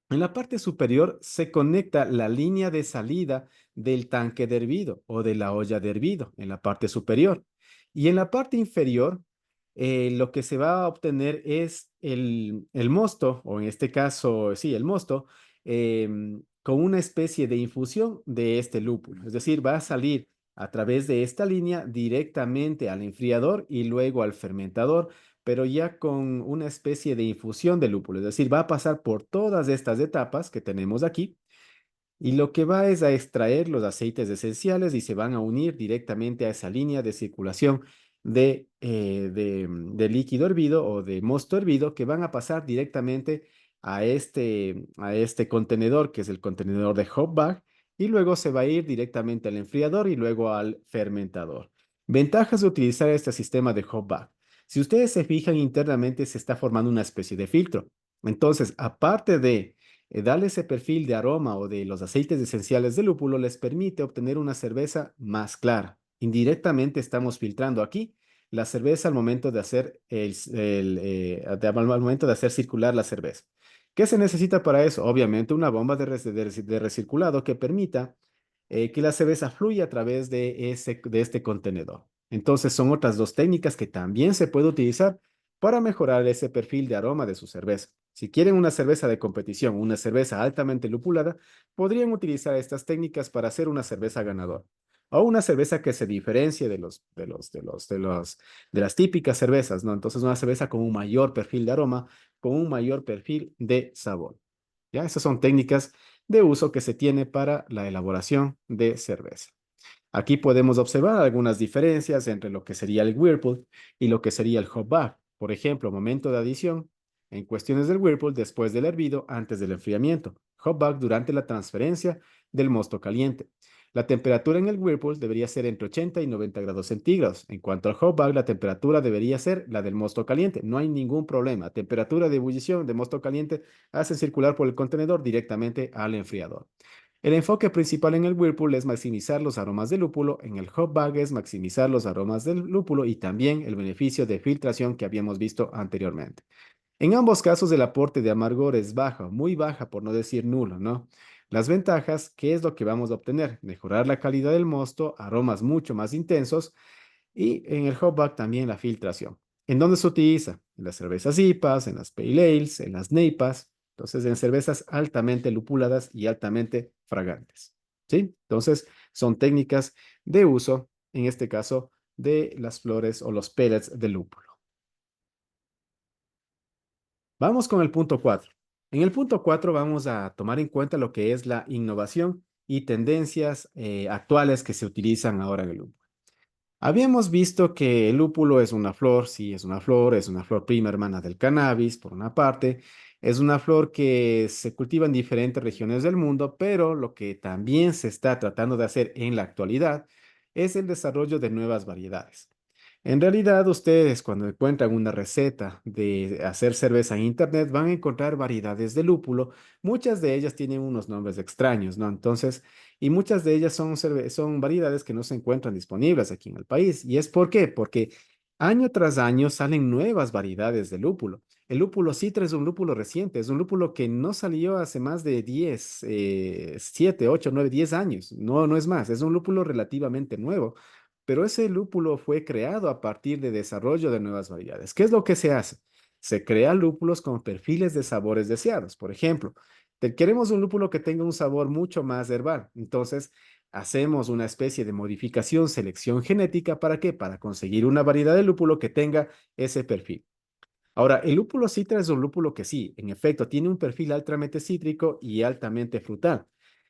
En la parte superior se conecta la línea de salida del tanque de hervido o de la olla de hervido en la parte superior. Y en la parte inferior, lo que se va a obtener es el mosto, o en este caso, sí, el mosto, con una especie de infusión de este lúpulo. Es decir, va a salir a través de esta línea directamente al enfriador y luego al fermentador, pero ya con una especie de infusión de lúpulo, es decir, va a pasar por todas estas etapas que tenemos aquí y lo que va es a extraer los aceites esenciales y se van a unir directamente a esa línea de circulación de líquido hervido o de mosto hervido que van a pasar directamente a este contenedor, que es el contenedor de hop bag, y luego se va a ir directamente al enfriador y luego al fermentador. Ventajas de utilizar este sistema de hop bag. Si ustedes se fijan internamente, se está formando una especie de filtro. Entonces, aparte de darle ese perfil de aroma o de los aceites esenciales del lúpulo les permite obtener una cerveza más clara. Indirectamente estamos filtrando aquí la cerveza al momento de hacer al momento de hacer circular la cerveza. ¿Qué se necesita para eso? Obviamente una bomba de recirculado que permita que la cerveza fluya a través de este contenedor. Entonces son otras dos técnicas que también se puede utilizar para mejorar ese perfil de aroma de su cerveza. Si quieren una cerveza de competición, una cerveza altamente lupulada, podrían utilizar estas técnicas para hacer una cerveza ganadora. O una cerveza que se diferencie de las típicas cervezas, ¿no? Entonces, una cerveza con un mayor perfil de aroma, con un mayor perfil de sabor. ¿Ya? Esas son técnicas de uso que se tiene para la elaboración de cerveza. Aquí podemos observar algunas diferencias entre lo que sería el Whirlpool y lo que sería el hop back. Por ejemplo, momento de adición en cuestiones del Whirlpool después del hervido, antes del enfriamiento. Hop back durante la transferencia del mosto caliente. La temperatura en el Whirlpool debería ser entre 80 y 90 grados centígrados. En cuanto al hop back, la temperatura debería ser la del mosto caliente. No hay ningún problema. Temperatura de ebullición de mosto caliente hace circular por el contenedor directamente al enfriador. El enfoque principal en el Whirlpool es maximizar los aromas del lúpulo, en el hop bag es maximizar los aromas del lúpulo y también el beneficio de filtración que habíamos visto anteriormente. En ambos casos el aporte de amargor es baja, muy baja por no decir nulo, ¿no? Las ventajas, ¿qué es lo que vamos a obtener? Mejorar la calidad del mosto, aromas mucho más intensos y en el hop bag también la filtración. ¿En dónde se utiliza? En las cervezas IPAs, en las Pale Ales, en las NEIPAs, entonces en cervezas altamente lupuladas y altamente fragantes. ¿Sí? Entonces son técnicas de uso, en este caso, de las flores o los pellets de lúpulo. Vamos con el punto 4. En el punto 4 vamos a tomar en cuenta lo que es la innovación y tendencias actuales que se utilizan ahora en el lúpulo. Habíamos visto que el lúpulo es una flor, sí, es una flor prima hermana del cannabis, por una parte. Es una flor que se cultiva en diferentes regiones del mundo, pero lo que también se está tratando de hacer en la actualidad es el desarrollo de nuevas variedades. En realidad, ustedes cuando encuentran una receta de hacer cerveza en internet van a encontrar variedades de lúpulo. Muchas de ellas tienen unos nombres extraños, ¿no? Entonces, y muchas de ellas son variedades que no se encuentran disponibles aquí en el país. ¿Y es por qué? Porque año tras año salen nuevas variedades de lúpulo. El lúpulo citra es un lúpulo reciente, es un lúpulo que no salió hace más de 10, 7, 8, 9, 10 años. No, no es más, es un lúpulo relativamente nuevo. Pero ese lúpulo fue creado a partir de desarrollo de nuevas variedades. ¿Qué es lo que se hace? Se crean lúpulos con perfiles de sabores deseados. Por ejemplo, queremos un lúpulo que tenga un sabor mucho más herbal. Entonces, hacemos una especie de modificación, selección genética. ¿Para qué? Para conseguir una variedad de lúpulo que tenga ese perfil. Ahora, el lúpulo citra es un lúpulo que sí, en efecto, tiene un perfil altamente cítrico y altamente frutal.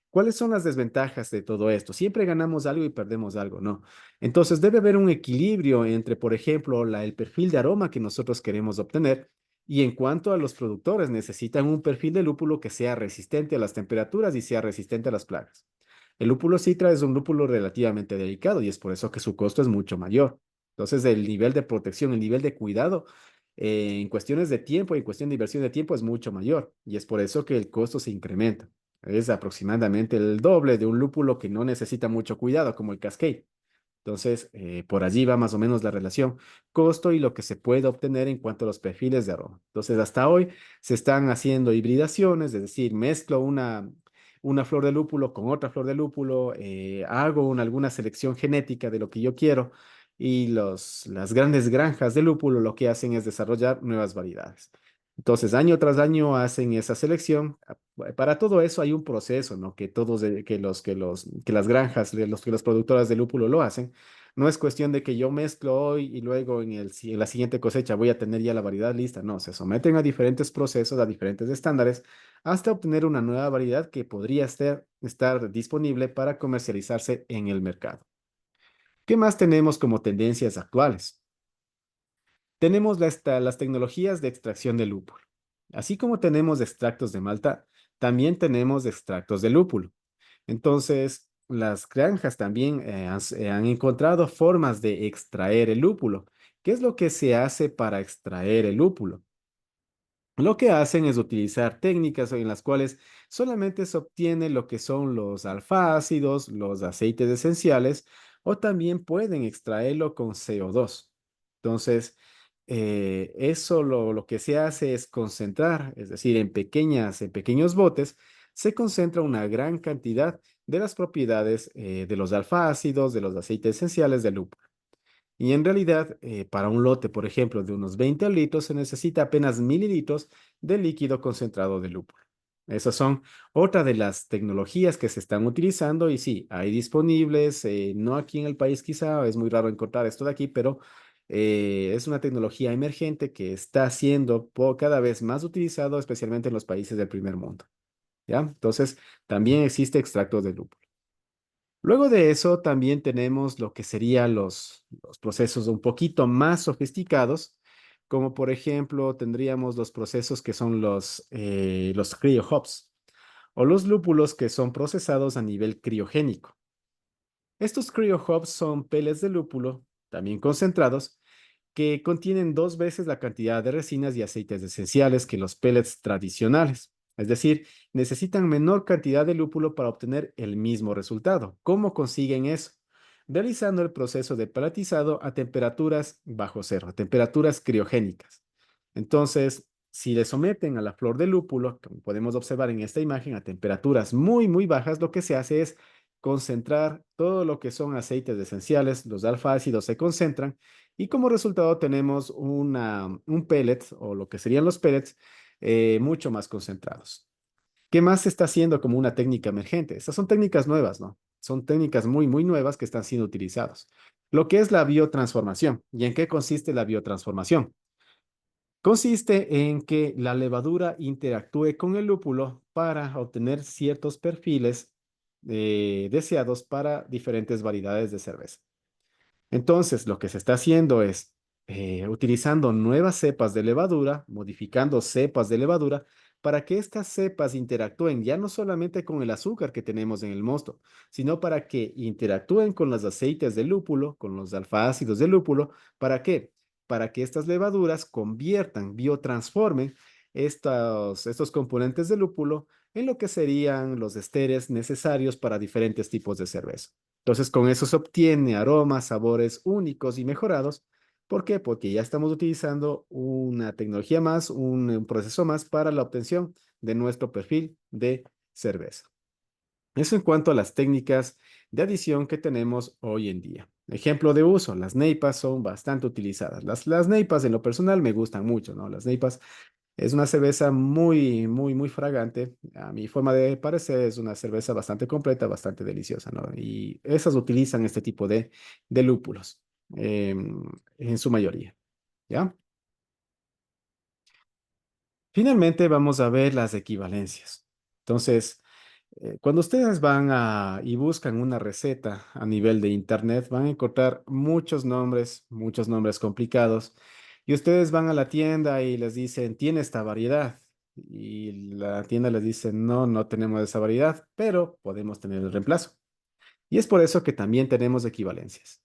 ¿Cuáles son las desventajas de todo esto? Siempre ganamos algo y perdemos algo, ¿no? Entonces debe haber un equilibrio entre, por ejemplo, el perfil de aroma que nosotros queremos obtener Y en cuanto a los productores, necesitan un perfil de lúpulo que sea resistente a las temperaturas y sea resistente a las plagas. El lúpulo Citra es un lúpulo relativamente delicado y es por eso que su costo es mucho mayor. Entonces, el nivel de protección, el nivel de cuidado en cuestiones de tiempo y en cuestión de inversión de tiempo es mucho mayor y es por eso que el costo se incrementa. Es aproximadamente el doble de un lúpulo que no necesita mucho cuidado, como el Cascade. Entonces, por allí va más o menos la relación costo y lo que se puede obtener en cuanto a los perfiles de aroma. Entonces, hasta hoy se están haciendo hibridaciones, es decir, mezclo una flor de lúpulo con otra flor de lúpulo, hago alguna selección genética de lo que yo quiero y las grandes granjas de lúpulo lo que hacen es desarrollar nuevas variedades. Entonces, año tras año hacen esa selección. Para todo eso hay un proceso, ¿no? Que todos, que las granjas, que las productoras de lúpulo lo hacen. No es cuestión de que yo mezclo hoy y luego en la siguiente cosecha voy a tener ya la variedad lista. No, se someten a diferentes procesos, a diferentes estándares, hasta obtener una nueva variedad que podría estar disponible para comercializarse en el mercado. ¿Qué más tenemos como tendencias actuales? Tenemos las tecnologías de extracción de lúpulo. Así como tenemos extractos de malta, también tenemos extractos de lúpulo. Entonces, las granjas también han encontrado formas de extraer el lúpulo. ¿Qué es lo que se hace para extraer el lúpulo? Lo que hacen es utilizar técnicas en las cuales solamente se obtiene lo que son los alfácidos, los aceites esenciales, o también pueden extraerlo con CO2. Entonces, eso lo que se hace es concentrar, es decir, en pequeños botes, se concentra una gran cantidad de las propiedades de los alfácidos, de los aceites esenciales del lúpulo. Y en realidad, para un lote, por ejemplo, de unos 20 litros, se necesita apenas mililitros de líquido concentrado de lúpulo. Esas son otra de las tecnologías que se están utilizando y sí, hay disponibles, no aquí en el país quizá, es muy raro encontrar esto de aquí, pero es una tecnología emergente que está siendo cada vez más utilizado, especialmente en los países del primer mundo. ¿Ya? Entonces, también existe extracto de lúpulo. Luego de eso, también tenemos lo que serían los procesos un poquito más sofisticados, como por ejemplo tendríamos los procesos que son los cryo hops o los lúpulos que son procesados a nivel criogénico. Estos cryo hops son pellets de lúpulo, también concentrados, que contienen 2 veces la cantidad de resinas y aceites esenciales que los pellets tradicionales. Es decir, necesitan menor cantidad de lúpulo para obtener el mismo resultado. ¿Cómo consiguen eso? Realizando el proceso de palatizado a temperaturas bajo cero, a temperaturas criogénicas. Entonces, si le someten a la flor de lúpulo, como podemos observar en esta imagen, a temperaturas muy, muy bajas, lo que se hace es concentrar todo lo que son aceites esenciales, los alfa ácidos se concentran y como resultado tenemos un pellet o lo que serían los pellets mucho más concentrados. ¿Qué más se está haciendo como una técnica emergente? Estas son técnicas nuevas, ¿no? Son técnicas muy, muy nuevas que están siendo utilizadas. Lo que es la biotransformación. ¿Y en qué consiste la biotransformación? Consiste en que la levadura interactúe con el lúpulo para obtener ciertos perfiles deseados para diferentes variedades de cerveza. Entonces, lo que se está haciendo es utilizando nuevas cepas de levadura, modificando cepas de levadura, para que estas cepas interactúen ya no solamente con el azúcar que tenemos en el mosto, sino para que interactúen con los aceites de lúpulo, con los alfa-ácidos de lúpulo. ¿Para qué? Para que estas levaduras conviertan, biotransformen estos componentes de lúpulo en lo que serían los esteres necesarios para diferentes tipos de cerveza. Entonces, con eso se obtiene aromas, sabores únicos y mejorados. ¿Por qué? Porque ya estamos utilizando una tecnología más, un proceso más para la obtención de nuestro perfil de cerveza. Eso en cuanto a las técnicas de adición que tenemos hoy en día. Ejemplo de uso, las neipas son bastante utilizadas. Las neipas en lo personal me gustan mucho, ¿no? Las neipas es una cerveza muy, muy, muy fragante. A mi forma de parecer es una cerveza bastante completa, bastante deliciosa, ¿no? Y esas utilizan este tipo de lúpulos en su mayoría, ¿ya? Finalmente vamos a ver las equivalencias. Entonces, cuando ustedes y buscan una receta a nivel de internet, van a encontrar muchos nombres complicados Y ustedes van a la tienda y les dicen, tiene esta variedad. Y la tienda les dice, no, no tenemos esa variedad, pero podemos tener el reemplazo. Y es por eso que también tenemos equivalencias.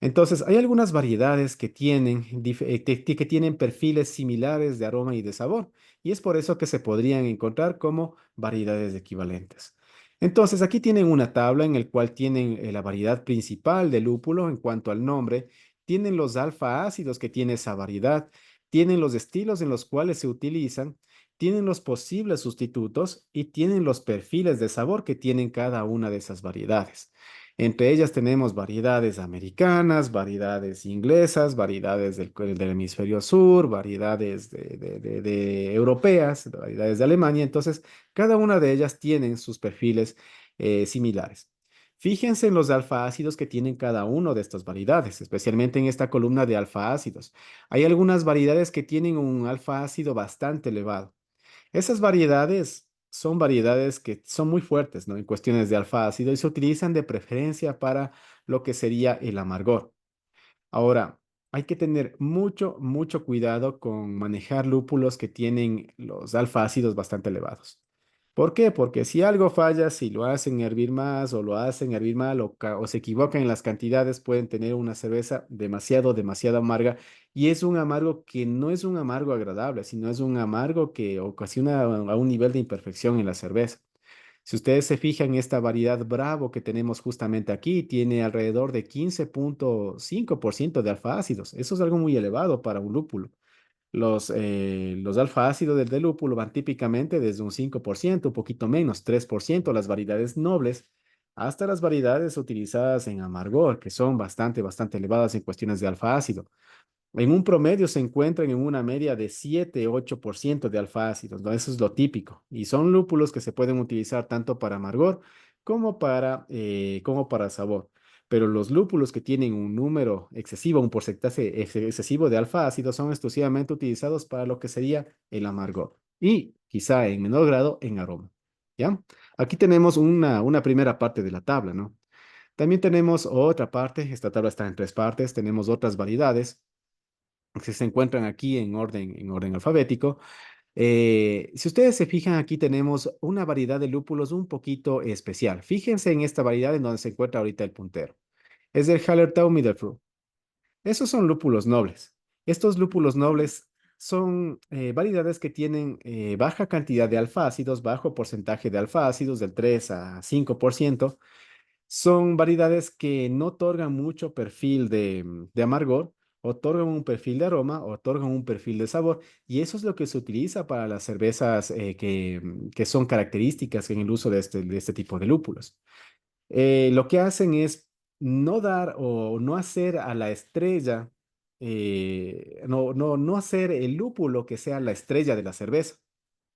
Entonces, hay algunas variedades que tienen, que tienen perfiles similares de aroma y de sabor, y es por eso que se podrían encontrar como variedades equivalentes. Entonces, aquí tienen una tabla en la cual tienen la variedad principal del lúpulo en cuanto al nombre, tienen los alfa ácidos que tiene esa variedad, tienen los estilos en los cuales se utilizan, tienen los posibles sustitutos y tienen los perfiles de sabor que tienen cada una de esas variedades. Entre ellas tenemos variedades americanas, variedades inglesas, variedades del hemisferio sur, variedades de europeas, variedades de Alemania. Entonces, cada una de ellas tienen sus perfiles similares. Fíjense en los alfa ácidos que tienen cada una de estas variedades, especialmente en esta columna de alfa ácidos. Hay algunas variedades que tienen un alfa ácido bastante elevado. Esas variedades son variedades que son muy fuertes, ¿no? En cuestiones de alfa ácido y se utilizan de preferencia para lo que sería el amargor. Ahora, hay que tener mucho, mucho cuidado con manejar lúpulos que tienen los alfa ácidos bastante elevados. ¿Por qué? Porque si algo falla, si lo hacen hervir más o lo hacen hervir mal o se equivocan en las cantidades, pueden tener una cerveza demasiado, demasiado amarga y es un amargo que no es un amargo agradable, sino es un amargo que ocasiona a un nivel de imperfección en la cerveza. Si ustedes se fijan, esta variedad Bravo que tenemos justamente aquí tiene alrededor de 15,5% de alfa ácidos. Eso es algo muy elevado para un lúpulo. Los alfa ácidos del lúpulo van típicamente desde un 5%, un poquito menos, 3%, las variedades nobles, hasta las variedades utilizadas en amargor, que son bastante, bastante elevadas en cuestiones de alfa ácido. En un promedio se encuentran en una media de 7-8% de alfa ácidos, ¿no? Eso es lo típico. Y son lúpulos que se pueden utilizar tanto para amargor como para sabor. Pero los lúpulos que tienen un número excesivo, un porcentaje excesivo de alfa ácidos son exclusivamente utilizados para lo que sería el amargor. Y quizá en menor grado en aroma. ¿Ya? Aquí tenemos una primera parte de la tabla, ¿no? También tenemos otra parte. Esta tabla está en tres partes. Tenemos otras variedades que se encuentran aquí en orden alfabético. Si ustedes se fijan, aquí tenemos una variedad de lúpulos un poquito especial. Fíjense en esta variedad en donde se encuentra ahorita el puntero. Es del Hallertau Mittelfrüh. Esos son lúpulos nobles. Estos lúpulos nobles son variedades que tienen baja cantidad de alfácidos, bajo porcentaje de alfácidos, del 3 a 5%. Son variedades que no otorgan mucho perfil de amargor, otorgan un perfil de aroma, otorgan un perfil de sabor, y eso es lo que se utiliza para las cervezas que son características en el uso de este tipo de lúpulos. Lo que hacen es no dar o no hacer a la estrella, no hacer el lúpulo que sea la estrella de la cerveza,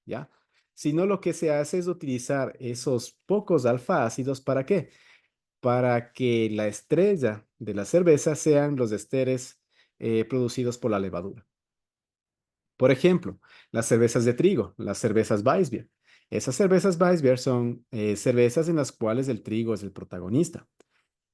¿ya? Sino lo que se hace es utilizar esos pocos alfa ácidos, ¿para qué? Para que la estrella de la cerveza sean los esteres producidos por la levadura. Por ejemplo, las cervezas de trigo, las cervezas Weissbier. Esas cervezas Weissbier son cervezas en las cuales el trigo es el protagonista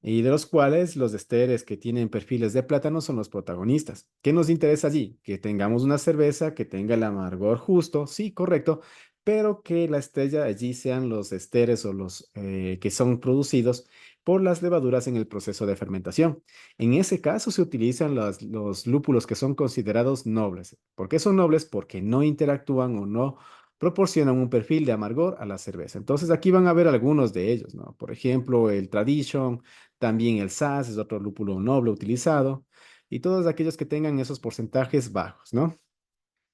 y de los cuales los esteres que tienen perfiles de plátano son los protagonistas. ¿Qué nos interesa allí? Que tengamos una cerveza que tenga el amargor justo, sí, correcto, pero que la estrella allí sean los esteres o los que son producidos por las levaduras en el proceso de fermentación. En ese caso se utilizan los lúpulos que son considerados nobles. ¿Por qué son nobles? Porque no interactúan o no proporcionan un perfil de amargor a la cerveza. Entonces aquí van a ver algunos de ellos, ¿no? Por ejemplo, el Tradition, también el SAS es otro lúpulo noble utilizado y todos aquellos que tengan esos porcentajes bajos, ¿no?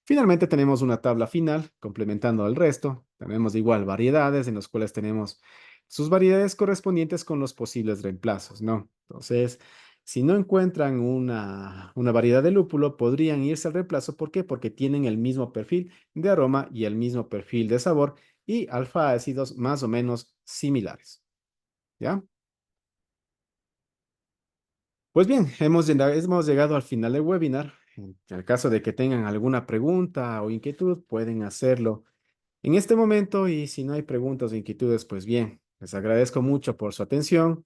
Finalmente tenemos una tabla final complementando al resto. Tenemos igual variedades en las cuales tenemos sus variedades correspondientes con los posibles reemplazos, ¿no? Entonces, si no encuentran una variedad de lúpulo, podrían irse al reemplazo. ¿Por qué? Porque tienen el mismo perfil de aroma y el mismo perfil de sabor y alfa ácidos más o menos similares, ¿ya? Pues bien, hemos llegado al final del webinar. En el caso de que tengan alguna pregunta o inquietud, pueden hacerlo en este momento y si no hay preguntas o inquietudes, pues bien, les agradezco mucho por su atención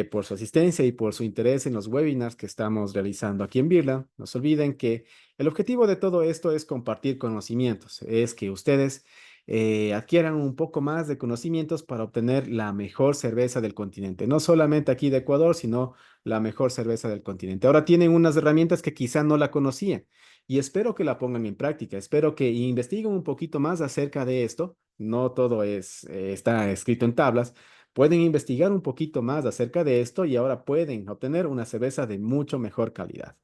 por su asistencia y por su interés en los webinars que estamos realizando aquí en Birla. No se olviden que el objetivo de todo esto es compartir conocimientos, es que ustedes adquieran un poco más de conocimientos para obtener la mejor cerveza del continente, no solamente aquí de Ecuador, sino la mejor cerveza del continente. Ahora tienen unas herramientas que quizá no la conocían y espero que la pongan en práctica, espero que investiguen un poquito más acerca de esto. No todo está escrito en tablas. Pueden investigar un poquito más acerca de esto y ahora pueden obtener una cerveza de mucho mejor calidad.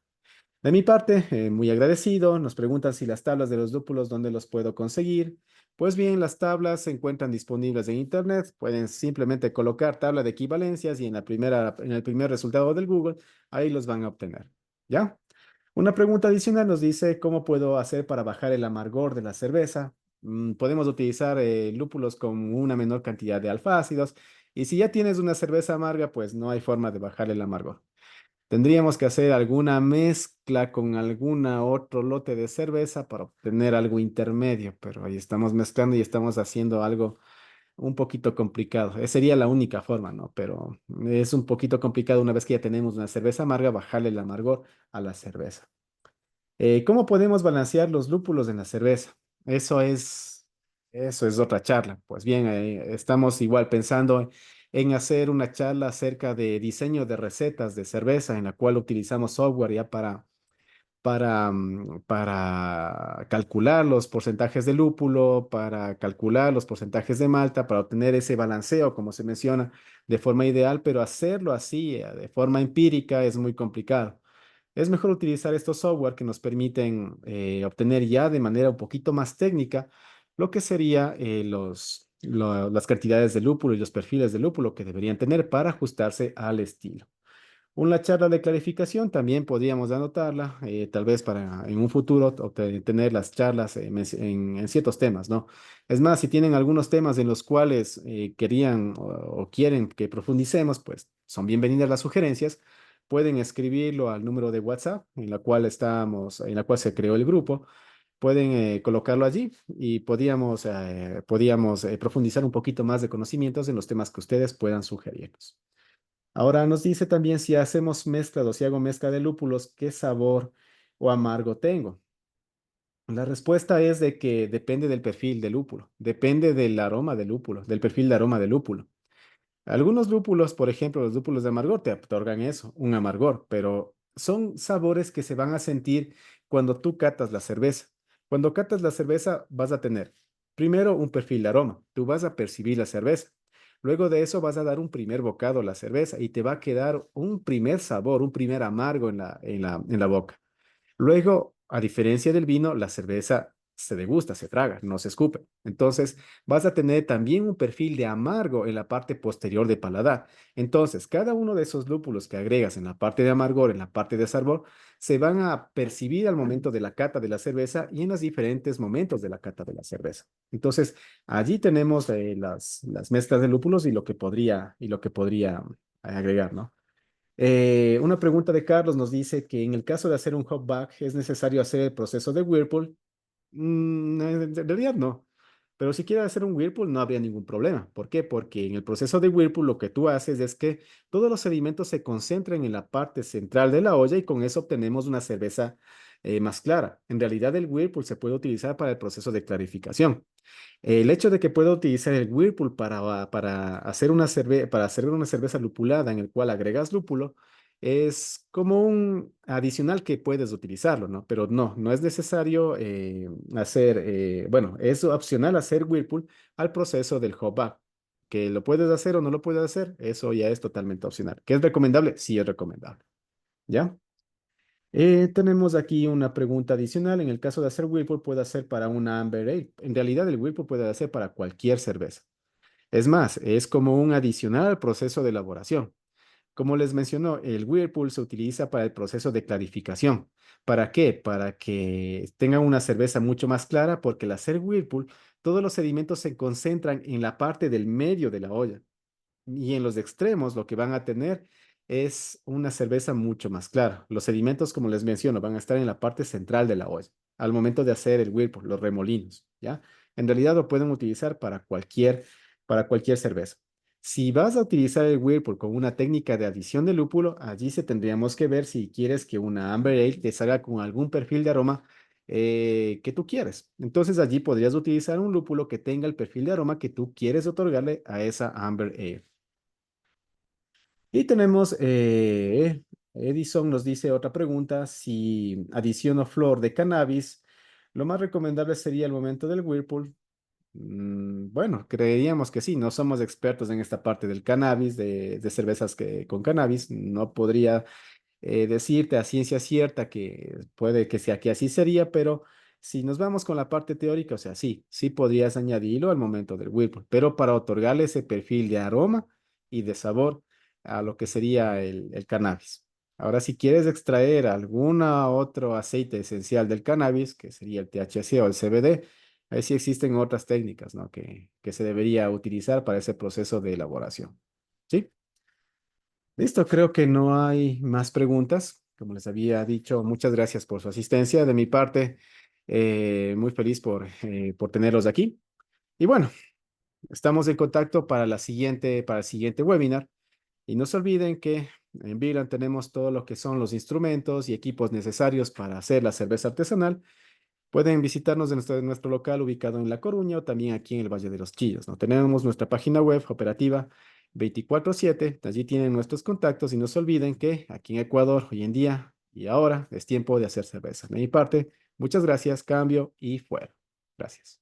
De mi parte, muy agradecido. Nos preguntan si las tablas de los lúpulos, ¿dónde los puedo conseguir? Pues bien, las tablas se encuentran disponibles en Internet. Pueden simplemente colocar tabla de equivalencias y en el primer resultado del Google, ahí los van a obtener. ¿Ya? Una pregunta adicional nos dice, ¿cómo puedo hacer para bajar el amargor de la cerveza? Podemos utilizar lúpulos con una menor cantidad de alfácidos. Y si ya tienes una cerveza amarga, pues no hay forma de bajar el amargor. Tendríamos que hacer alguna mezcla con alguna otro lote de cerveza para obtener algo intermedio, pero ahí estamos mezclando y estamos haciendo algo un poquito complicado. Esa sería la única forma, ¿no? Pero es un poquito complicado una vez que ya tenemos una cerveza amarga, bajarle el amargor a la cerveza. ¿Cómo podemos balancear los lúpulos en la cerveza? Eso es, eso es otra charla. Pues bien, estamos igual pensando en hacer una charla acerca de diseño de recetas de cerveza, en la cual utilizamos software ya para calcular los porcentajes de lúpulo, para calcular los porcentajes de malta, para obtener ese balanceo, como se menciona, de forma ideal, pero hacerlo así, de forma empírica, es muy complicado. Es mejor utilizar estos software que nos permiten obtener ya de manera un poquito más técnica lo que sería las cantidades de lúpulo y los perfiles de lúpulo que deberían tener para ajustarse al estilo. Una charla de clarificación también podríamos anotarla, tal vez para en un futuro tener las charlas en ciertos temas, ¿no? Es más, si tienen algunos temas en los cuales querían o quieren que profundicemos, pues son bienvenidas las sugerencias. Pueden escribirlo al número de WhatsApp en la cual se creó el grupo. Pueden colocarlo allí y podíamos profundizar un poquito más de conocimientos en los temas que ustedes puedan sugerirnos. Ahora nos dice también si hacemos mezcla o si hago mezcla de lúpulos, ¿qué sabor o amargo tengo? La respuesta es de que depende del perfil del lúpulo, depende del aroma del lúpulo, del perfil de aroma del lúpulo. Algunos lúpulos, por ejemplo, los lúpulos de amargor te otorgan eso, un amargor, pero son sabores que se van a sentir cuando tú catas la cerveza. Cuando catas la cerveza vas a tener primero un perfil de aroma, tú vas a percibir la cerveza. Luego de eso vas a dar un primer bocado a la cerveza y te va a quedar un primer sabor, un primer amargo en la boca. Luego, a diferencia del vino, la cerveza se degusta, se traga, no se escupe. Entonces, vas a tener también un perfil de amargo en la parte posterior de paladar. Entonces, cada uno de esos lúpulos que agregas en la parte de amargor, en la parte de sabor, se van a percibir al momento de la cata de la cerveza y en los diferentes momentos de la cata de la cerveza. Entonces, allí tenemos las mezclas de lúpulos y lo que podría agregar, ¿no? Una pregunta de Carlos nos dice que en el caso de hacer un hop back es necesario hacer el proceso de Whirlpool. En realidad no. Pero si quieres hacer un Whirlpool no habría ningún problema. ¿Por qué? Porque en el proceso de Whirlpool lo que tú haces es que todos los sedimentos se concentran en la parte central de la olla y con eso obtenemos una cerveza más clara. En realidad el Whirlpool se puede utilizar para el proceso de clarificación. El hecho de que pueda utilizar el Whirlpool para hacer una cerveza lupulada en el cual agregas lúpulo es como un adicional que puedes utilizarlo, ¿no? Pero no es necesario bueno, es opcional hacer Whirlpool al proceso del hop back. Que lo puedes hacer o no lo puedes hacer, eso ya es totalmente opcional. ¿Que es recomendable? Sí es recomendable. ¿Ya? Tenemos aquí una pregunta adicional. En el caso de hacer Whirlpool, puede hacer para una Amber Ale. En realidad, el Whirlpool puede hacer para cualquier cerveza. Es más, es como un adicional al proceso de elaboración. Como les mencionó, el Whirlpool se utiliza para el proceso de clarificación. ¿Para qué? Para que tengan una cerveza mucho más clara, porque al hacer Whirlpool, todos los sedimentos se concentran en la parte del medio de la olla. Y en los extremos lo que van a tener es una cerveza mucho más clara. Los sedimentos, como les menciono, van a estar en la parte central de la olla al momento de hacer el whirlpool, los remolinos, ¿ya? En realidad lo pueden utilizar para cualquier cerveza. Si vas a utilizar el Whirlpool con una técnica de adición de lúpulo, allí se tendríamos que ver si quieres que una Amber Ale te salga con algún perfil de aroma que tú quieres. Entonces allí podrías utilizar un lúpulo que tenga el perfil de aroma que tú quieres otorgarle a esa Amber Ale. Y tenemos, Edison nos dice otra pregunta, si adiciono flor de cannabis, lo más recomendable sería el momento del Whirlpool. Bueno, creeríamos que sí, no somos expertos en esta parte del cannabis, de cervezas con cannabis, no podría decirte a ciencia cierta que puede que sea que así sería, pero si nos vamos con la parte teórica, o sea, sí, sí podrías añadirlo al momento del whirlpool, pero para otorgarle ese perfil de aroma y de sabor a lo que sería el cannabis. Ahora, si quieres extraer algún otro aceite esencial del cannabis, que sería el THC o el CBD, ahí sí existen otras técnicas, ¿no? Que se debería utilizar para ese proceso de elaboración. ¿Sí? Listo, creo que no hay más preguntas. Como les había dicho, muchas gracias por su asistencia. De mi parte, muy feliz por tenerlos aquí. Y bueno, estamos en contacto para el siguiente webinar. Y no se olviden que en Vilan tenemos todo lo que son los instrumentos y equipos necesarios para hacer la cerveza artesanal. Pueden visitarnos en nuestro local ubicado en La Coruña o también aquí en el Valle de los Chillos, ¿no? Tenemos nuestra página web operativa 24/7. Allí tienen nuestros contactos y no se olviden que aquí en Ecuador, hoy en día y ahora, es tiempo de hacer cerveza. De mi parte, muchas gracias, cambio y fuera. Gracias.